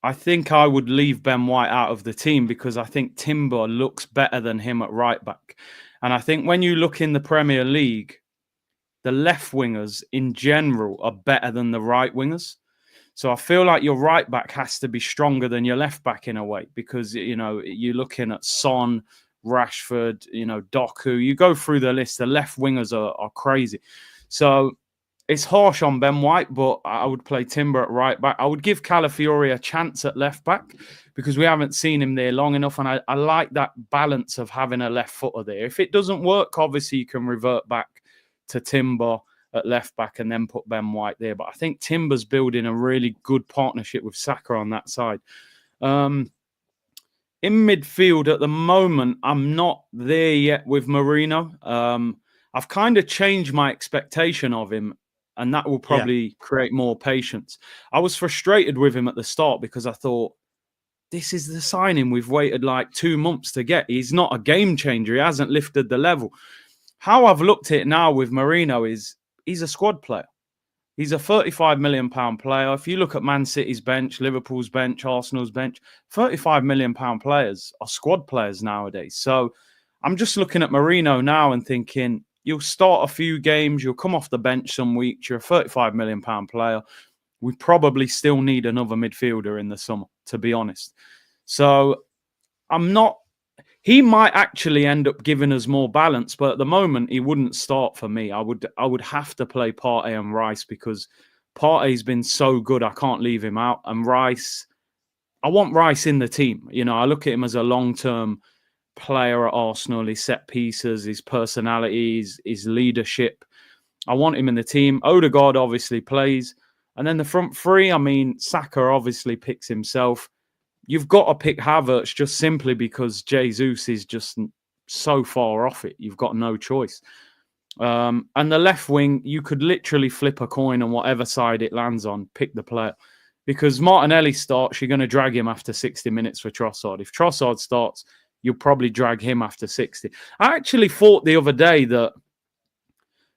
I would leave Ben White out of the team because I think Timber looks better than him at right back. And I think when you look in the Premier League, the left wingers in general are better than the right wingers. So I feel like your right back has to be stronger than your left back in a way because, you know, you're looking at Son, Rashford, Doku. You go through the list, the left wingers are crazy. So it's harsh on Ben White, but I would play Timber at right back. I would give Calafiori a chance at left back because we haven't seen him there long enough. And I like that balance of having a left footer there. If it doesn't work, obviously you can revert back to Timber at left back and then put Ben White there. But I think Timber's building a really good partnership with Saka on that side. In midfield at the moment, I'm not there yet with Marino. I've kind of changed my expectation of him, and that will probably create more patience. I was frustrated with him at the start because I thought, this is the signing we've waited like 2 months to get. He's not a game changer. He hasn't lifted the level. How I've looked at it now with Marino is he's a squad player. He's a £35 million player. If you look at Man City's bench, Liverpool's bench, Arsenal's bench, £35 million players are squad players nowadays. So I'm just looking at Marino now and thinking, you'll start a few games, you'll come off the bench some weeks, you're a £35 million player. We probably still need another midfielder in the summer, to be honest. So he might actually end up giving us more balance, but at the moment he wouldn't start for me. I would have to play Partey and Rice because Partey's been so good. I can't leave him out. And Rice, I want Rice in the team. I look at him as a long-term player at Arsenal, his set pieces, his personality, his leadership. I want him in the team. Odegaard obviously plays. And then the front three, Saka obviously picks himself. You've got to pick Havertz just simply because Jesus is just so far off it. You've got no choice. And the left wing, you could literally flip a coin on whatever side it lands on, pick the player. Because Martinelli starts, you're going to drag him after 60 minutes for Trossard. If Trossard starts, you'll probably drag him after 60. I actually thought the other day that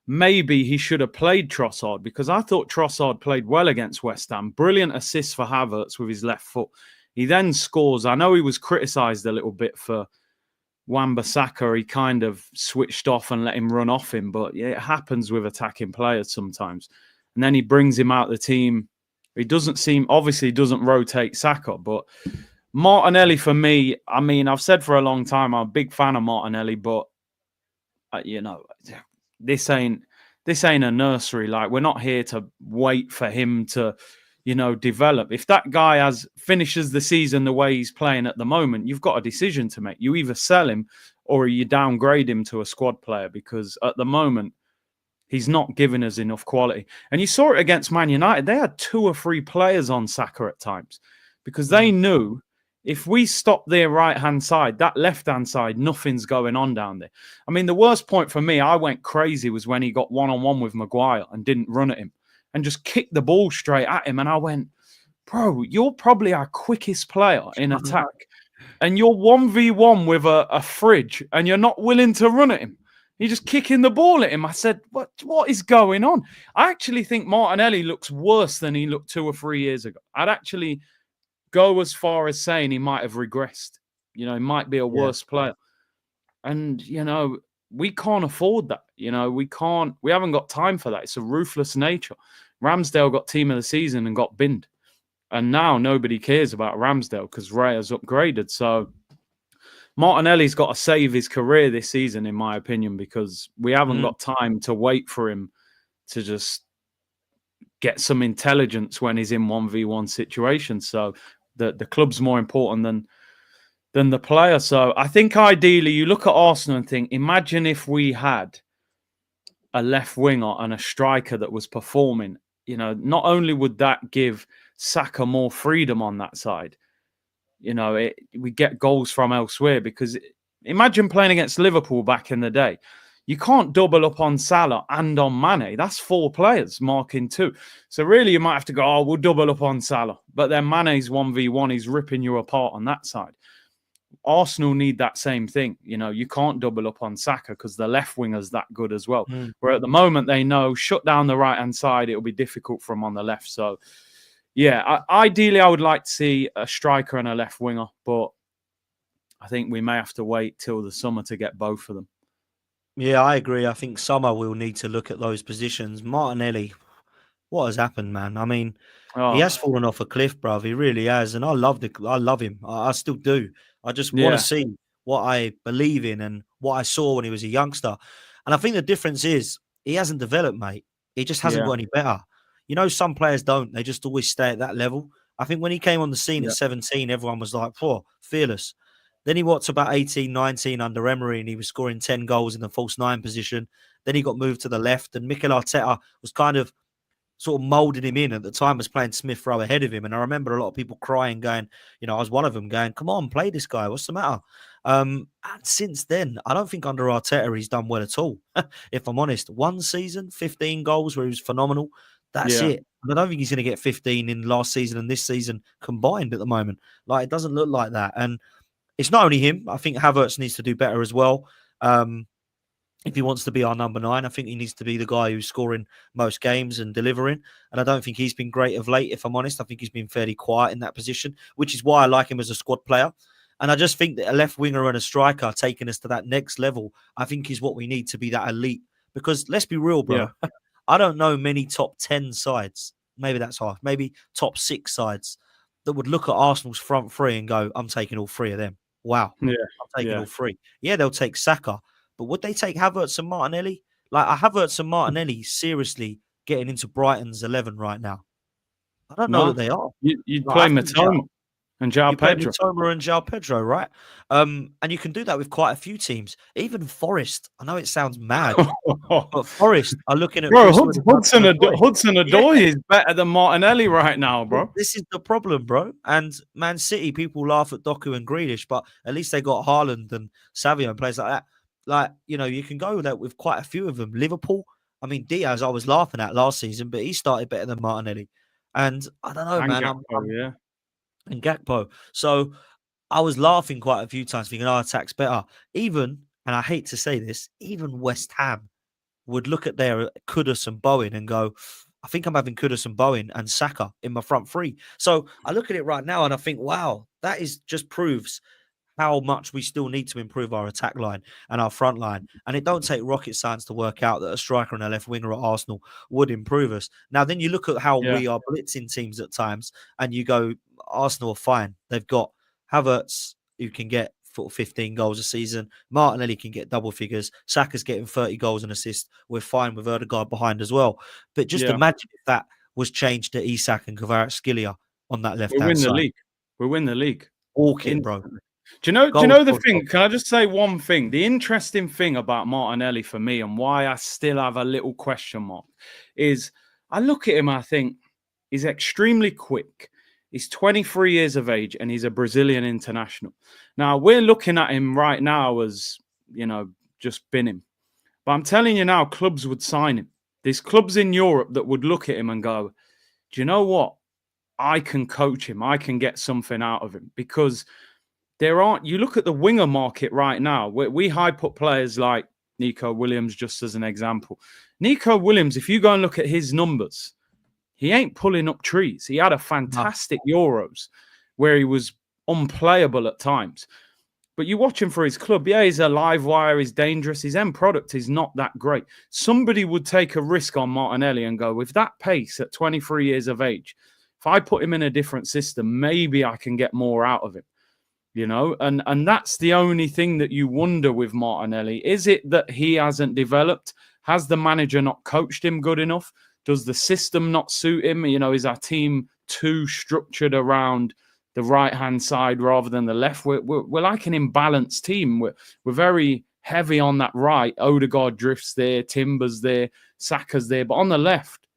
maybe he should have played Trossard because I thought Trossard played well against West Ham. Brilliant assist for Havertz with his left foot. He then scores. I know he was criticised a little bit for Wan-Bissaka. He kind of switched off and let him run off him. But yeah, it happens with attacking players sometimes. And then he brings him out the team. He obviously doesn't rotate Saka. But Martinelli for me, I've said for a long time, I'm a big fan of Martinelli. But, this ain't a nursery. Like, we're not here to wait for him to develop. If that guy finishes the season the way he's playing at the moment, you've got a decision to make. You either sell him or you downgrade him to a squad player because at the moment, he's not giving us enough quality. And you saw it against Man United. They had 2 or 3 players on Saka at times because they knew if we stop their right-hand side, that left-hand side, nothing's going on down there. The worst point for me, I went crazy, was when he got one-on-one with Maguire and didn't run at him and just kicked the ball straight at him. And I went, bro, you're probably our quickest player in attack. And you're 1v1 with a fridge and you're not willing to run at him. You're just kicking the ball at him. I said, what is going on? I actually think Martinelli looks worse than he looked 2 or 3 years ago. I'd actually go as far as saying he might have regressed. He might be a worse player. And, we can't afford that. We haven't got time for that. It's a ruthless nature. Ramsdale got team of the season and got binned. And now nobody cares about Ramsdale because Raya's upgraded. So Martinelli's got to save his career this season, in my opinion, because we haven't got time to wait for him to just get some intelligence when he's in 1v1 situations. So the club's more important than the player. So I think ideally you look at Arsenal and think, imagine if we had a left winger and a striker that was performing. Not only would that give Saka more freedom on that side, we get goals from elsewhere because imagine playing against Liverpool back in the day. You can't double up on Salah and on Mane. That's 4 players marking 2. So really you might have to go, we'll double up on Salah. But then Mane's 1v1, he's ripping you apart on that side. Arsenal need that same thing. You can't double up on Saka because the left winger's that good as well. Where at the moment they know, shut down the right-hand side, it'll be difficult for him on the left. So, yeah, ideally I would like to see a striker and a left winger, but I think we may have to wait till the summer to get both of them. Yeah, I agree. I think summer we'll need to look at those positions. Martinelli, what has happened, man? He has fallen off a cliff, bruv. He really has. And I love him. I still do. I just want to see what I believe in and what I saw when he was a youngster. And I think the difference is he hasn't developed, mate. He just hasn't Yeah, got any better. You know, some players don't. They just always stay at that level. I think when he came on the scene at yeah, 17, everyone was like, "Poor, fearless." Then he got to about 18, 19 under Emery, and he was scoring 10 goals in the false nine position. Then he got moved to the left, and Mikel Arteta was kind of sort of moulded him in. At the time, was playing Smith Rowe ahead of him. And I remember a lot of people crying, going, you know, I was one of them going, come on, play this guy. What's the matter? And since then, I don't think under Arteta he's done well at all. If I'm honest, one season, 15 goals where he was phenomenal. That's yeah. it. And I don't think he's going to get 15 in last season and this season combined at the moment. Like, it doesn't look like that. And it's not only him. I think Havertz needs to do better as well. If he wants to be our number 9, I think he needs to be the guy who's scoring most games and delivering. And I don't think he's been great of late, if I'm honest. I think he's been fairly quiet in that position, which is why I like him as a squad player. And I just think that a left winger and a striker taking us to that next level, I think is what we need to be that elite. Because let's be real, bro. Yeah. I don't know many top 10 sides. Maybe that's harsh. Maybe top 6 sides that would look at Arsenal's front three and go, I'm taking all 3 of them. Wow. Yeah, I'm taking yeah. all 3. Yeah, they'll take Saka. But would they take Havertz and Martinelli? Like, are Havertz and Martinelli seriously getting into Brighton's 11 right now? I don't know No, that they are. you'd Like, play I think Matoma and João you play Pedro. Mitoma and João Pedro, right? And you can do that with quite a few teams. Even Forest. I know it sounds mad, but Forest are looking at Bro, Chris Wood and Hudson-Odoi. Hudson-Odoi Yeah. is better than Martinelli right now, bro. This is the problem, bro. And Man City, people laugh at Doku and Grealish, but at least they got Haaland and Savio and players like that. Like, you know, you can go with that with quite a few of them. Liverpool, I mean, Diaz, I was laughing at last season, but he started better than Martinelli. And I don't know, And man. Gakpo, yeah. And Gakpo. So I was laughing quite a few times, thinking, our attack's better. Even, and I hate to say this, even West Ham would look at their Kudus and Bowen and go, I think I'm having Kudus and Bowen and Saka in my front three. So I look at it right now and I think, wow, that is just proves how much we still need to improve our attack line and our front line. And it don't take rocket science to work out that a striker and a left winger at Arsenal would improve us. Now, then you look at how we are blitzing teams at times and you go, Arsenal are fine. They've got Havertz, who can get 15 goals a season. Martinelli can get double figures. Saka's getting 30 goals and assists. We're fine with Odegaard behind as well. But just imagine if that was changed to Isak and Kvaratskhelia on that left-hand side. We win the league. Walk it, bro. Do you know the thing? Can I just say one thing? The interesting thing about Martinelli for me and why I still have a little question mark is I look at him and I think he's extremely quick. He's 23 years of age and he's a Brazilian international. Now, we're looking at him right now as, you know, just bin him. But I'm telling you now, clubs would sign him. There's clubs in Europe that would look at him and go, do you know what? I can coach him. I can get something out of him because you look at the winger market right now. We hype up players like Nico Williams, just as an example. Nico Williams, if you go and look at his numbers, he ain't pulling up trees. He had a fantastic Euros where he was unplayable at times. But you watch him for his club. Yeah, he's a live wire. He's dangerous. His end product is not that great. Somebody would take a risk on Martinelli and go, with that pace at 23 years of age, if I put him in a different system, maybe I can get more out of him. You know, and that's the only thing that you wonder with Martinelli. Is it that he hasn't developed? Has the manager not coached him good enough? Does the system not suit him? You know, is our team too structured around the right-hand side rather than the left? We're like an imbalanced team. We're very heavy on that right. Odegaard drifts there, Timber's there, Saka's there. But on the left,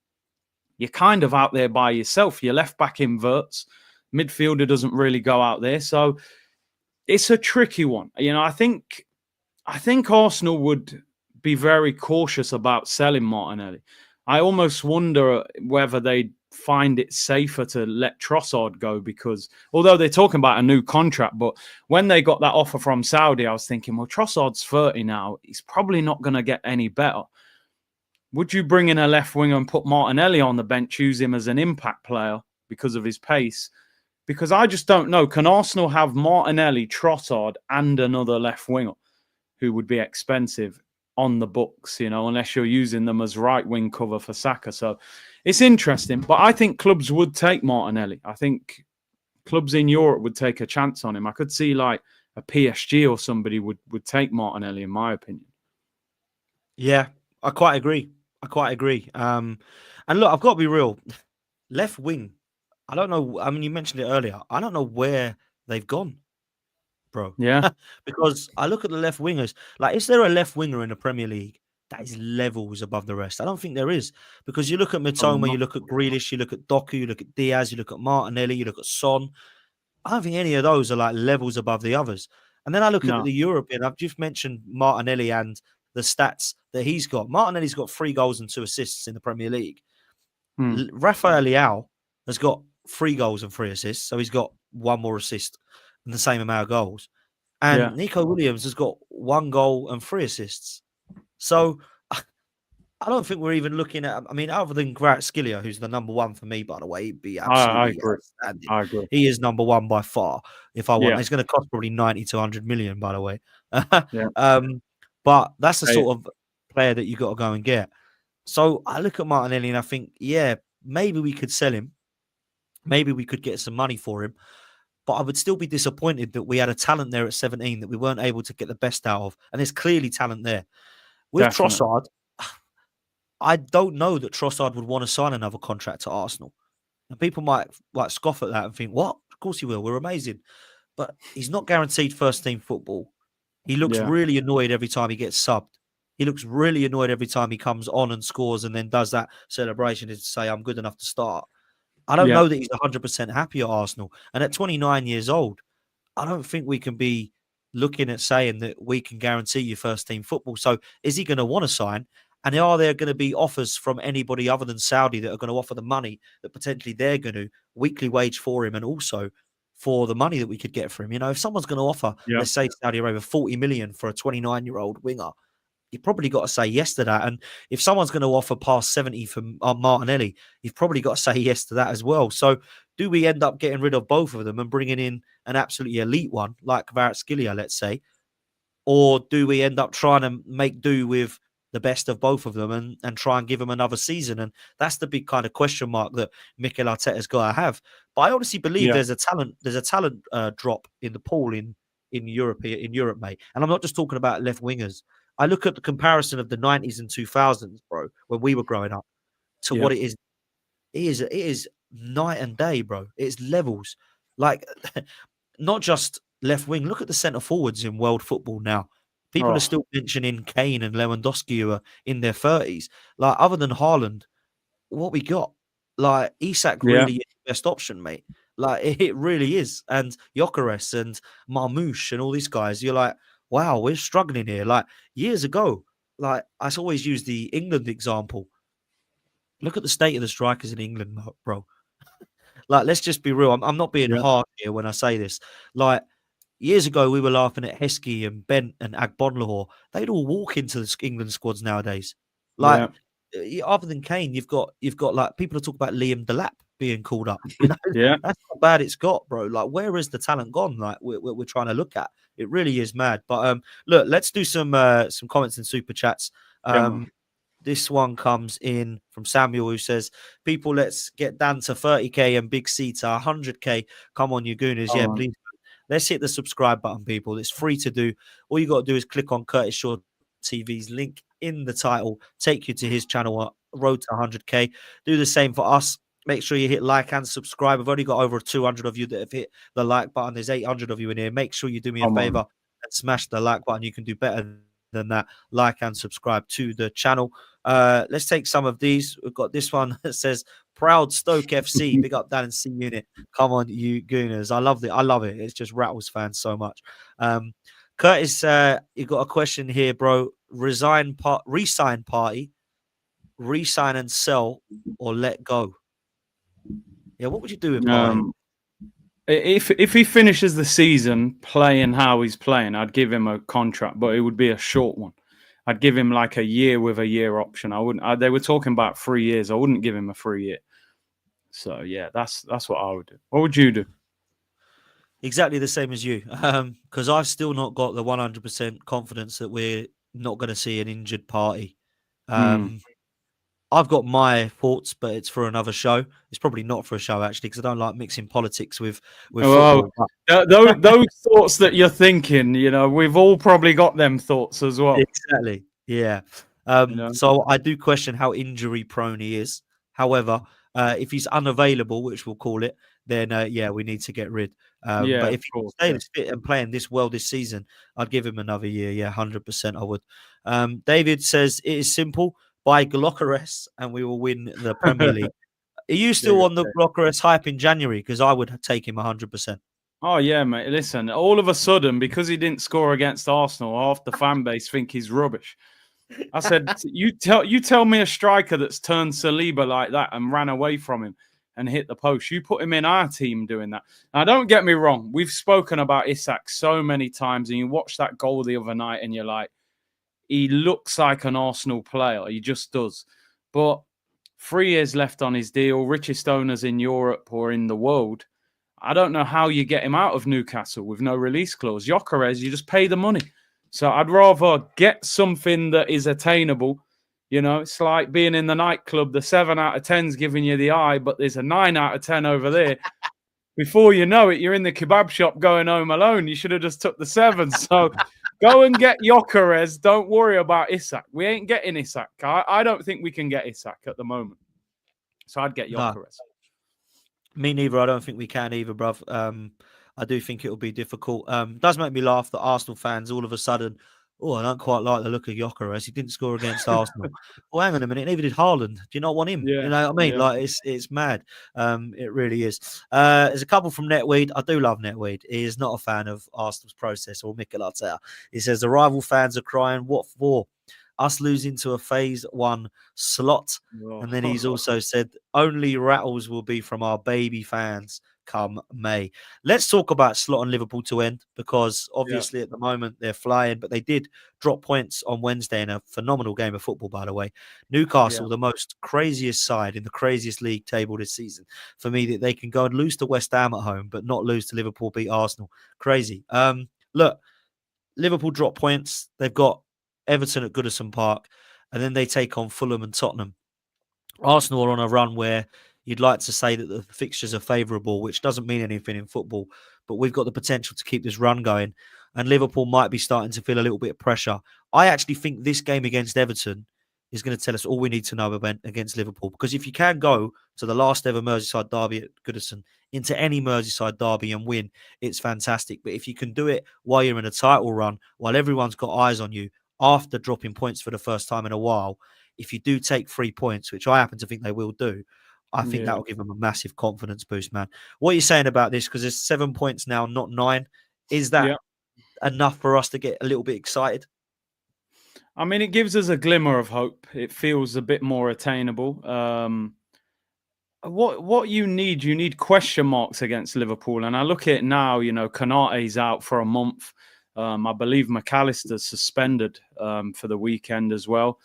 you're kind of out there by yourself. Your left back inverts. Midfielder doesn't really go out there. So it's a tricky one. You know, I think Arsenal would be very cautious about selling Martinelli. I almost wonder whether they'd find it safer to let Trossard go because although they're talking about a new contract, but when they got that offer from Saudi, I was thinking, well, Trossard's 30 now. He's probably not going to get any better. Would you bring in a left winger and put Martinelli on the bench, use him as an impact player because of his pace? Because I just don't know. Can Arsenal have Martinelli, Trossard, and another left winger who would be expensive on the books, you know, unless you're using them as right wing cover for Saka? So it's interesting. But I think clubs would take Martinelli. I think clubs in Europe would take a chance on him. I could see like PSG or somebody would take Martinelli, in my opinion. Yeah, I quite agree. And look, I've got to be real. Left wing, I don't know. I mean, you mentioned it earlier. I don't know where they've gone, bro. Yeah. Because I look at the left wingers. Like, is there a left winger in the Premier League that is levels above the rest? I don't think there is. Because you look at Mitoma, you look at Grealish, you look at Doku, you look at Diaz, you look at Martinelli, you look at Son. I don't think any of those are like levels above the others. And then I look at No. the European. I've just mentioned Martinelli and the stats that he's got. Martinelli's got 3 goals and 2 assists in the Premier League. Rafael Leao has got 3 goals and 3 assists, so he's got 1 more assist and the same amount of goals. And Nico Williams has got 1 goal and 3 assists. So I don't think we're even looking at. I mean, other than Kvaratskhelia, who's the number 1 for me, by the way, he'd be absolutely outstanding. I agree. He is number 1 by far. If I want, it's going to cost probably 90 to 100 million, by the way. But that's the sort of player that you got to go and get. So I look at Martinelli and I think, yeah, maybe we could sell him. Maybe we could get some money for him. But I would still be disappointed that we had a talent there at 17 that we weren't able to get the best out of. And there's clearly talent there. With Trossard, I don't know that Trossard would want to sign another contract to Arsenal. And people might like scoff at that and think, what? Of course he will. We're amazing. But he's not guaranteed first team football. He looks really annoyed every time he gets subbed. He looks really annoyed every time he comes on and scores and then does that celebration to say, I'm good enough to start. I don't know that he's 100% happy at Arsenal. And at 29 years old, I don't think we can be looking at saying that we can guarantee you first team football. So is he going to want to sign? And are there going to be offers from anybody other than Saudi that are going to offer the money that potentially they're going to weekly wage for him and also for the money that we could get for him? You know, if someone's going to offer, let's say Saudi Arabia, 40 million for a 29-year-old winger, you've probably got to say yes to that. And if someone's going to offer past 70 for Martinelli, you've probably got to say yes to that as well. So do we end up getting rid of both of them and bringing in an absolutely elite one like Kvaratskhelia, let's say? Or do we end up trying to make do with the best of both of them and try and give them another season? And that's the big kind of question mark that Mikel Arteta's got to have. But I honestly believe there's a talent drop in the pool in Europe, mate. And I'm not just talking about left wingers. I look at the comparison of the 90s and 2000s, bro, when we were growing up, to what it is. It is night and day, bro. It's levels. Like, not just left wing. Look at the centre forwards in world football now. People are still mentioning Kane and Lewandowski who are in their 30s. Like, other than Haaland, what we got? Like, Isak really is the best option, mate. Like, it really is. And Gyökeres and Marmoush and all these guys, you're like, wow, we're struggling here. Like, years ago, like, I always use the England example. Look at the state of the strikers in England, bro. Like, let's just be real. I'm not being hard here when I say this. Like, years ago, we were laughing at Heskey and Bent and Agbonlahor. They'd all walk into the England squads nowadays. Like, other than Kane, you've got like, people are talking about Liam Delap being called up. You know, that's how bad it's got, bro. Like, where is the talent gone? Like, we're trying to look at. It really is mad. But look, let's do some comments and super chats. This one comes in from Samuel, who says, people, let's get down to 30k and Big C to 100k. Come on, you gooners. Please. Let's hit the subscribe button, people. It's free to do. All you got to do is click on Curtis Shaw TV's link in the title, take you to his channel, road to 100k. Do the same for us. Make sure you hit like and subscribe. I've only got over 200 of you that have hit the like button. There's 800 of you in here. Make sure you do me a favor and smash the like button. You can do better than that. Like and subscribe to the channel. Let's take some of these. We've got this one that says, Proud Stoke FC. Big up Dan and C Unit. Come on, you gooners. I love it. It's just Rattles fans so much. Curtis, you got a question here, bro. Resign party, resign and sell, or let go? Yeah, what would you do with Party? If he finishes the season playing how he's playing, I'd give him a contract, but it would be a short one. I'd give him like a year with a year option. I wouldn't. They were talking about 3 years. I wouldn't give him a 3 year. So yeah, that's what I would do. What would you do? Exactly the same as you, because I've still not got the 100% confidence that we're not going to see an injured Party. I I've got my thoughts, but it's for another show. It's probably not for a show actually, because I don't like mixing politics with Well, football. But those thoughts that you're thinking, we've all probably got them thoughts as well. exactly, yeah. You know? So I do question how injury prone he is. However, if he's unavailable, which we'll call it, then yeah, we need to get rid. Yeah, But of if he course. stays fit and playing this well this season, I'd give him another year. Yeah, 100% I would. David says it is simple. Buy Gyökeres and we will win the Premier League. Are you still on the Gyökeres hype in January? Because I would take him 100%. Oh yeah, mate. Listen, all of a sudden, because he didn't score against Arsenal, half the fan base think he's rubbish. I said, you tell me a striker that's turned Saliba like that and ran away from him and hit the post. You put him in our team doing that. Now, don't get me wrong. We've spoken about Isak so many times, and you watch that goal the other night, and you're like, he looks like an Arsenal player. He just does. But 3 years left on his deal, richest owners in Europe or in the world. I don't know how you get him out of Newcastle with no release clause. Gyökeres, you just pay the money. So I'd rather get something that is attainable. It's like being in the nightclub. The 7 out of 10's giving you the eye, but there's a 9 out of 10 over there. Before you know it, you're in the kebab shop going home alone. You should have just took the 7. So go and get Gyökeres. Don't worry about Isak. We ain't getting Isak. I don't think we can get Isak at the moment. So I'd get Gyökeres. No. Me neither. I don't think we can either, bruv. I do think it'll be difficult. Does make me laugh that Arsenal fans all of a sudden, I don't quite like the look of Gyökeres. He didn't score against Arsenal. Well, hang on a minute. Neither did Haaland. Do you not want him? Yeah, you know what I mean? yeah. Like it's mad. It really is. There's a couple from Netweed. I do love Netweed. He is not a fan of Arsenal's process or Mikel Arteta. He says the rival fans are crying. What for? Us losing to a phase 1 slot. Oh. And then he's also said only rattles will be from our baby fans come May. Let's talk about slot and Liverpool to end, because obviously at the moment they're flying, but they did drop points on Wednesday in a phenomenal game of football, by the way. Newcastle, the most craziest side in the craziest league table this season. For me, that they can go and lose to West Ham at home, but not lose to Liverpool, beat Arsenal. Crazy. Look, Liverpool drop points. They've got Everton at Goodison Park, and then they take on Fulham and Tottenham. Arsenal are on a run where you'd like to say that the fixtures are favourable, which doesn't mean anything in football, but we've got the potential to keep this run going, and Liverpool might be starting to feel a little bit of pressure. I actually think this game against Everton is going to tell us all we need to know against Liverpool, because if you can go to the last ever Merseyside derby at Goodison, into any Merseyside derby and win, it's fantastic. But if you can do it while you're in a title run, while everyone's got eyes on you, after dropping points for the first time in a while, if you do take 3 points, which I happen to think they will do, I think that will give them a massive confidence boost, man. What are you saying about this? Because there's 7 points now, not 9. Is that enough for us to get a little bit excited? I mean, it gives us a glimmer of hope. It feels a bit more attainable. What you need question marks against Liverpool. And I look at it now, Konate's out for a month. I believe McAllister's suspended for the weekend as well.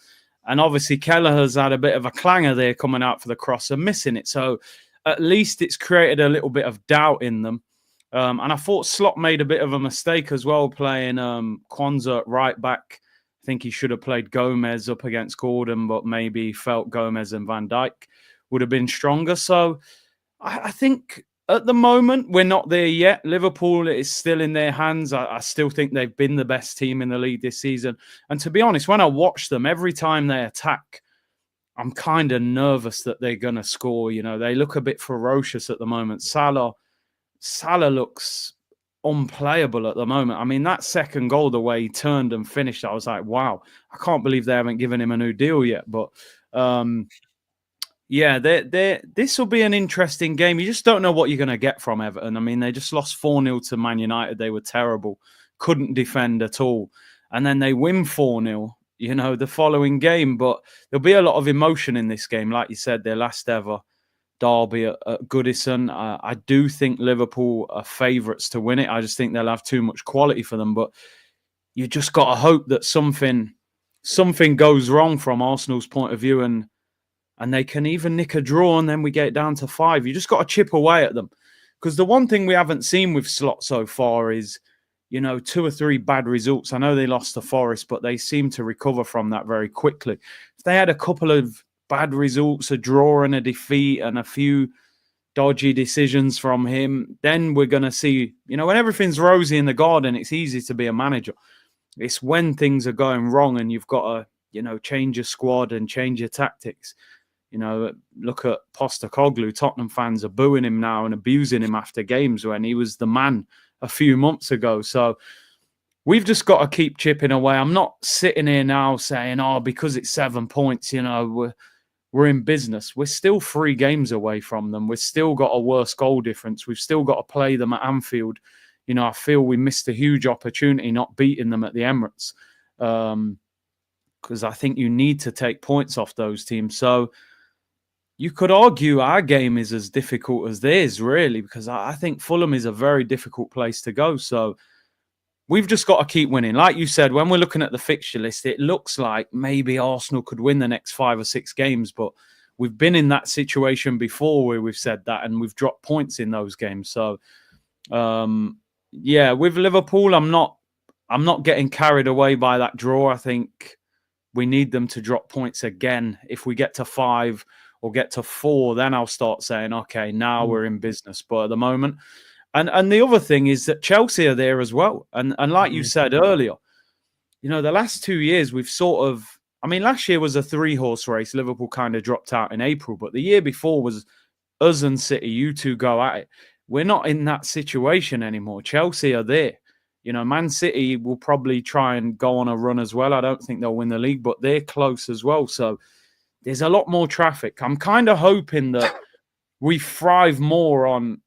And obviously Kelleher's had a bit of a clanger there coming out for the cross and missing it. So at least it's created a little bit of doubt in them. And I thought Slot made a bit of a mistake as well, playing Kwanzaa at right back. I think he should have played Gomez up against Gordon, but maybe felt Gomez and Van Dijk would have been stronger. So I think at the moment, we're not there yet. Liverpool is still in their hands. I still think they've been the best team in the league this season. And to be honest, when I watch them, every time they attack, I'm kind of nervous that they're going to score. They look a bit ferocious at the moment. Salah looks unplayable at the moment. I mean, that second goal, the way he turned and finished, I was like, wow, I can't believe they haven't given him a new deal yet. But this will be an interesting game. You just don't know what you're going to get from Everton. I mean, they just lost 4-0 to Man United. They were terrible, couldn't defend at all. And then they win 4-0, the following game. But there'll be a lot of emotion in this game. Like you said, their last ever derby at Goodison. I do think Liverpool are favourites to win it. I just think they'll have too much quality for them. But you just got to hope that something goes wrong from Arsenal's point of view, and they can even nick a draw, and then we get down to 5. You just got to chip away at them. Because the one thing we haven't seen with Slot so far is, 2 or 3 bad results. I know they lost to Forest, but they seem to recover from that very quickly. If they had a couple of bad results, a draw and a defeat and a few dodgy decisions from him, then we're going to see, when everything's rosy in the garden, it's easy to be a manager. It's when things are going wrong and you've got to, change your squad and change your tactics. Look at Postecoglou. Tottenham fans are booing him now and abusing him after games when he was the man a few months ago. So we've just got to keep chipping away. I'm not sitting here now saying, because it's 7 points, we're in business. We're still 3 games away from them. We've still got a worse goal difference. We've still got to play them at Anfield. I feel we missed a huge opportunity not beating them at the Emirates, because I think you need to take points off those teams. So you could argue our game is as difficult as theirs, really, because I think Fulham is a very difficult place to go. So we've just got to keep winning. Like you said, when we're looking at the fixture list, it looks like maybe Arsenal could win the next 5 or 6 games, but we've been in that situation before where we've said that and we've dropped points in those games. So, with Liverpool, I'm not getting carried away by that draw. I think we need them to drop points again. If we get to 5 or get to 4, then I'll start saying, okay, now we're in business. But at the moment, and the other thing is that Chelsea are there as well. And like you said earlier, the last 2 years we've last year was a 3-horse race. Liverpool kind of dropped out in April, but the year before was us and City, you two go at it. We're not in that situation anymore. Chelsea are there. Man City will probably try and go on a run as well. I don't think they'll win the league, but they're close as well. So there's a lot more traffic. I'm kind of hoping that we thrive more on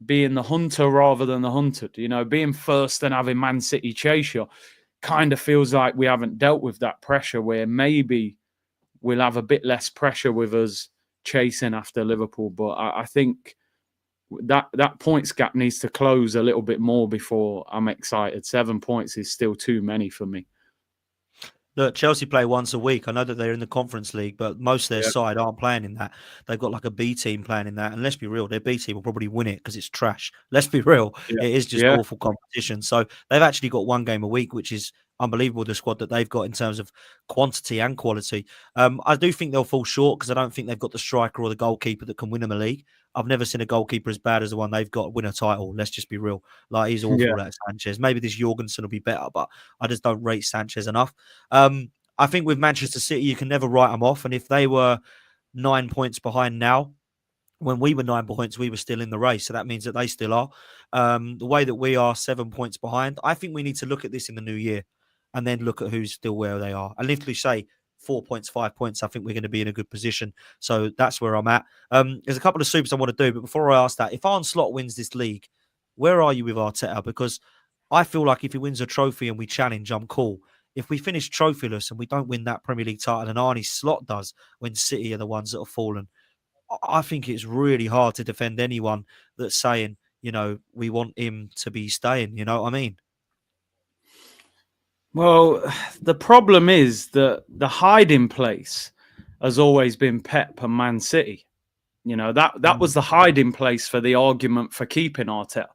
being the hunter rather than the hunted. Being first and having Man City chase you kind of feels like we haven't dealt with that pressure, where maybe we'll have a bit less pressure with us chasing after Liverpool. But I think that points gap needs to close a little bit more before I'm excited. 7 points is still too many for me. Look, Chelsea play once a week. I know that they're in the Conference League, but most of their side aren't playing in that. They've got like a B team playing in that. And let's be real, their B team will probably win it because it's trash. Let's be real. It is just awful competition. So they've actually got 1 game a week, which is unbelievable, the squad that they've got in terms of quantity and quality. I do think they'll fall short because I don't think they've got the striker or the goalkeeper that can win them a league. I've never seen a goalkeeper as bad as the one they've got win a title. Let's just be real. Like, he's awful, that Sanchez. Maybe this Jorgensen will be better, but I just don't rate Sanchez enough. I think with Manchester City, you can never write them off. And if they were 9 points behind now, when we were 9 points, we were still in the race. So that means that they still are. The way that we are 7 points behind, I think we need to look at this in the new year and then look at who's still where they are. And if we say 4 points, 5 points, I think we're going to be in a good position. So that's where I'm at. There's a couple of supers I want to do. But before I ask that, if Arne Slot wins this league, where are you with Arteta? Because I feel like if he wins a trophy and we challenge, I'm cool. If we finish trophyless and we don't win that Premier League title and Arne Slot does when City are the ones that have fallen, I think it's really hard to defend anyone that's saying, we want him to be staying. You know what I mean? Well, the problem is that the hiding place has always been Pep and Man City. That was the hiding place for the argument for keeping Arteta.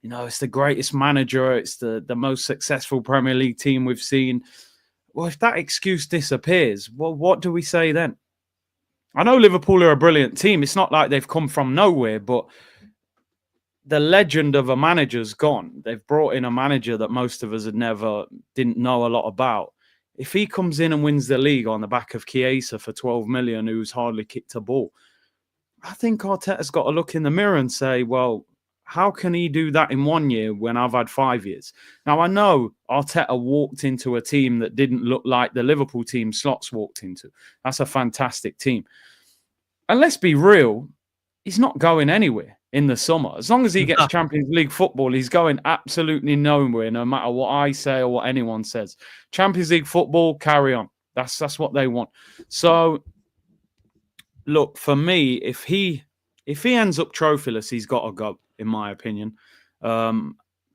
It's the greatest manager. It's the most successful Premier League team we've seen. Well, if that excuse disappears, well, what do we say then? I know Liverpool are a brilliant team. It's not like they've come from nowhere, but the legend of a manager's gone. They've brought in a manager that most of us didn't know a lot about. If he comes in and wins the league on the back of Chiesa for 12 million, who's hardly kicked a ball, I think Arteta's got to look in the mirror and say, well, how can he do that in 1 year when I've had 5 years? Now, I know Arteta walked into a team that didn't look like the Liverpool team Slots walked into. That's a fantastic team. And let's be real, he's not going anywhere in the summer. As long as he gets Champions League football, he's going absolutely nowhere, no matter what I say or what anyone says. Champions League football, carry on. That's what they want. So, look, for me, if he ends up trophyless, he's got to go, in my opinion,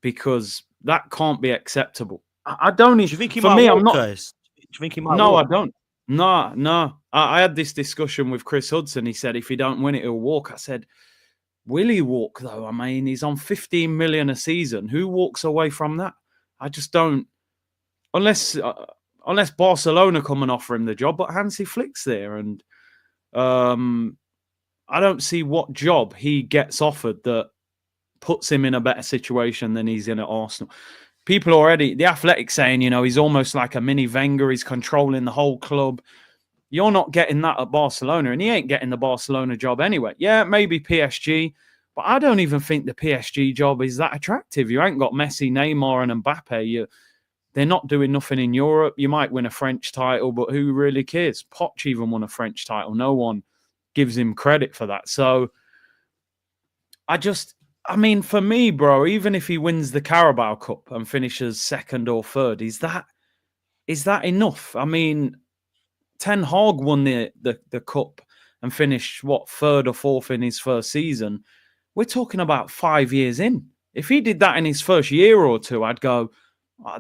because that can't be acceptable. I don't. Do you think he might walk, guys? Do you think he might? No, walk? I don't. No. I had this discussion with Chris Hudson. He said if he don't win it, he'll walk. I said, will he walk though? I mean, he's on 15 million a season. Who walks away from that? I just don't. Unless Barcelona come and offer him the job, but Hansi Flick's there, and I don't see what job he gets offered that puts him in a better situation than he's in at Arsenal. People already, the Athletic saying, he's almost like a mini Wenger. He's controlling the whole club. You're not getting that at Barcelona, and he ain't getting the Barcelona job anyway. Yeah, maybe PSG, but I don't even think the PSG job is that attractive. You ain't got Messi, Neymar, and Mbappe. They're not doing nothing in Europe. You might win a French title, but who really cares? Poch even won a French title. No one gives him credit for that. So for me, bro, even if he wins the Carabao Cup and finishes second or third, is that enough? I mean, Ten Hag won the cup and finished, third or fourth in his first season. We're talking about 5 years in. If he did that in his first year or two, I'd go,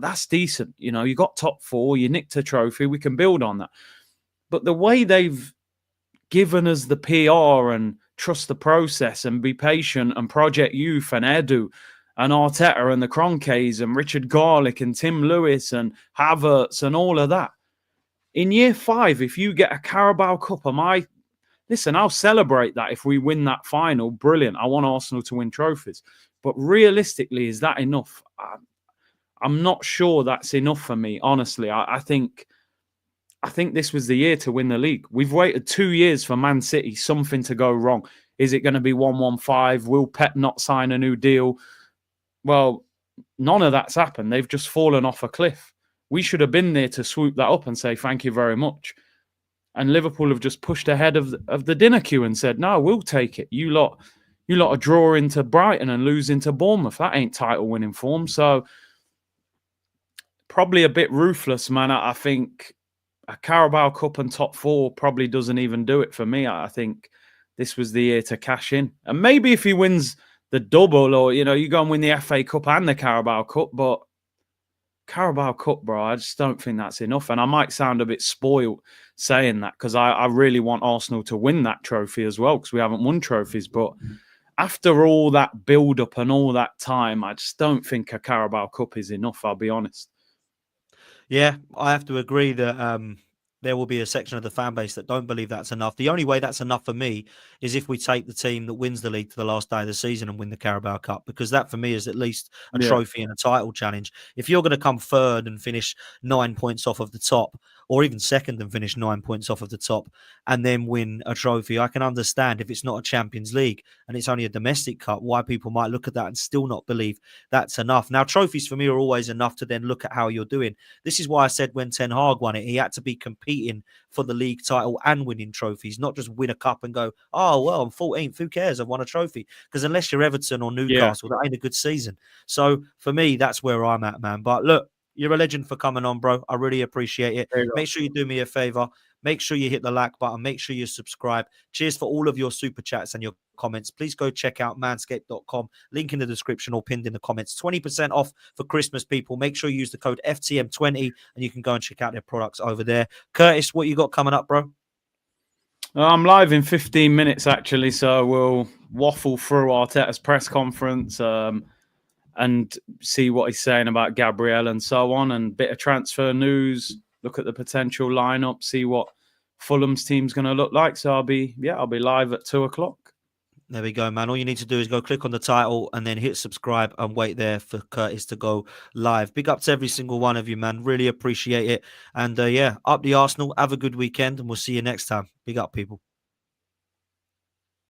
that's decent. You got top four, you nicked a trophy, we can build on that. But the way they've given us the PR and trust the process and be patient and Project Youth and Edu and Arteta and the Cronkays and Richard Garlick and Tim Lewis and Havertz and all of that. In year 5, if you get a Carabao Cup, I'll celebrate that if we win that final. Brilliant. I want Arsenal to win trophies. But realistically, is that enough? I'm not sure that's enough for me, honestly. I think this was the year to win the league. We've waited 2 years for Man City, something to go wrong. Is it going to be 1-1-5? Will Pep not sign a new deal? Well, none of that's happened. They've just fallen off a cliff. We should have been there to swoop that up and say, thank you very much. And Liverpool have just pushed ahead of the dinner queue and said, no, we'll take it. You lot are drawing to Brighton and losing to Bournemouth. That ain't title winning form. So probably a bit ruthless, man. I think a Carabao Cup and top four probably doesn't even do it for me. I think this was the year to cash in. And maybe if he wins the double or, you go and win the FA Cup and the Carabao Cup, but Carabao Cup, bro, I just don't think that's enough. And I might sound a bit spoiled saying that because I really want Arsenal to win that trophy as well because we haven't won trophies. But after all that build-up and all that time, I just don't think a Carabao Cup is enough, I'll be honest. Yeah, I have to agree that there will be a section of the fan base that don't believe that's enough. The only way that's enough for me is if we take the team that wins the league to the last day of the season and win the Carabao Cup, because that for me is at least a trophy and a title challenge. If you're going to come third and finish 9 points off of the top, or even second and finish 9 points off of the top and then win a trophy, I can understand if it's not a Champions League and it's only a domestic cup, why people might look at that and still not believe that's enough. Now, trophies for me are always enough to then look at how you're doing. This is why I said when Ten Hag won it, he had to be competing for the league title and winning trophies, not just win a cup and go, oh, well, I'm 14th. Who cares? I've won a trophy. Because unless you're Everton or Newcastle, that ain't a good season. So for me, that's where I'm at, man. But look, you're a legend for coming on, bro. I really appreciate it. Make sure you do me a favor. Make sure you hit the like button. Make sure you subscribe. Cheers for all of your super chats and your comments. Please go check out manscaped.com. Link in the description or pinned in the comments. 20% off for Christmas, people. Make sure you use the code FTM20 and you can go and check out their products over there. Curtis, what you got coming up, bro? I'm live in 15 minutes, actually. So we'll waffle through Arteta's press conference and see what he's saying about Gabriel and so on, and a bit of transfer news, look at the potential lineup, see what Fulham's team's going to look like. So I'll be live at 2:00. There we go, man. All you need to do is go click on the title and then hit subscribe and wait there for Curtis to go live. Big up to every single one of you, man. Really appreciate it. And up the Arsenal. Have a good weekend and we'll see you next time. Big up, people.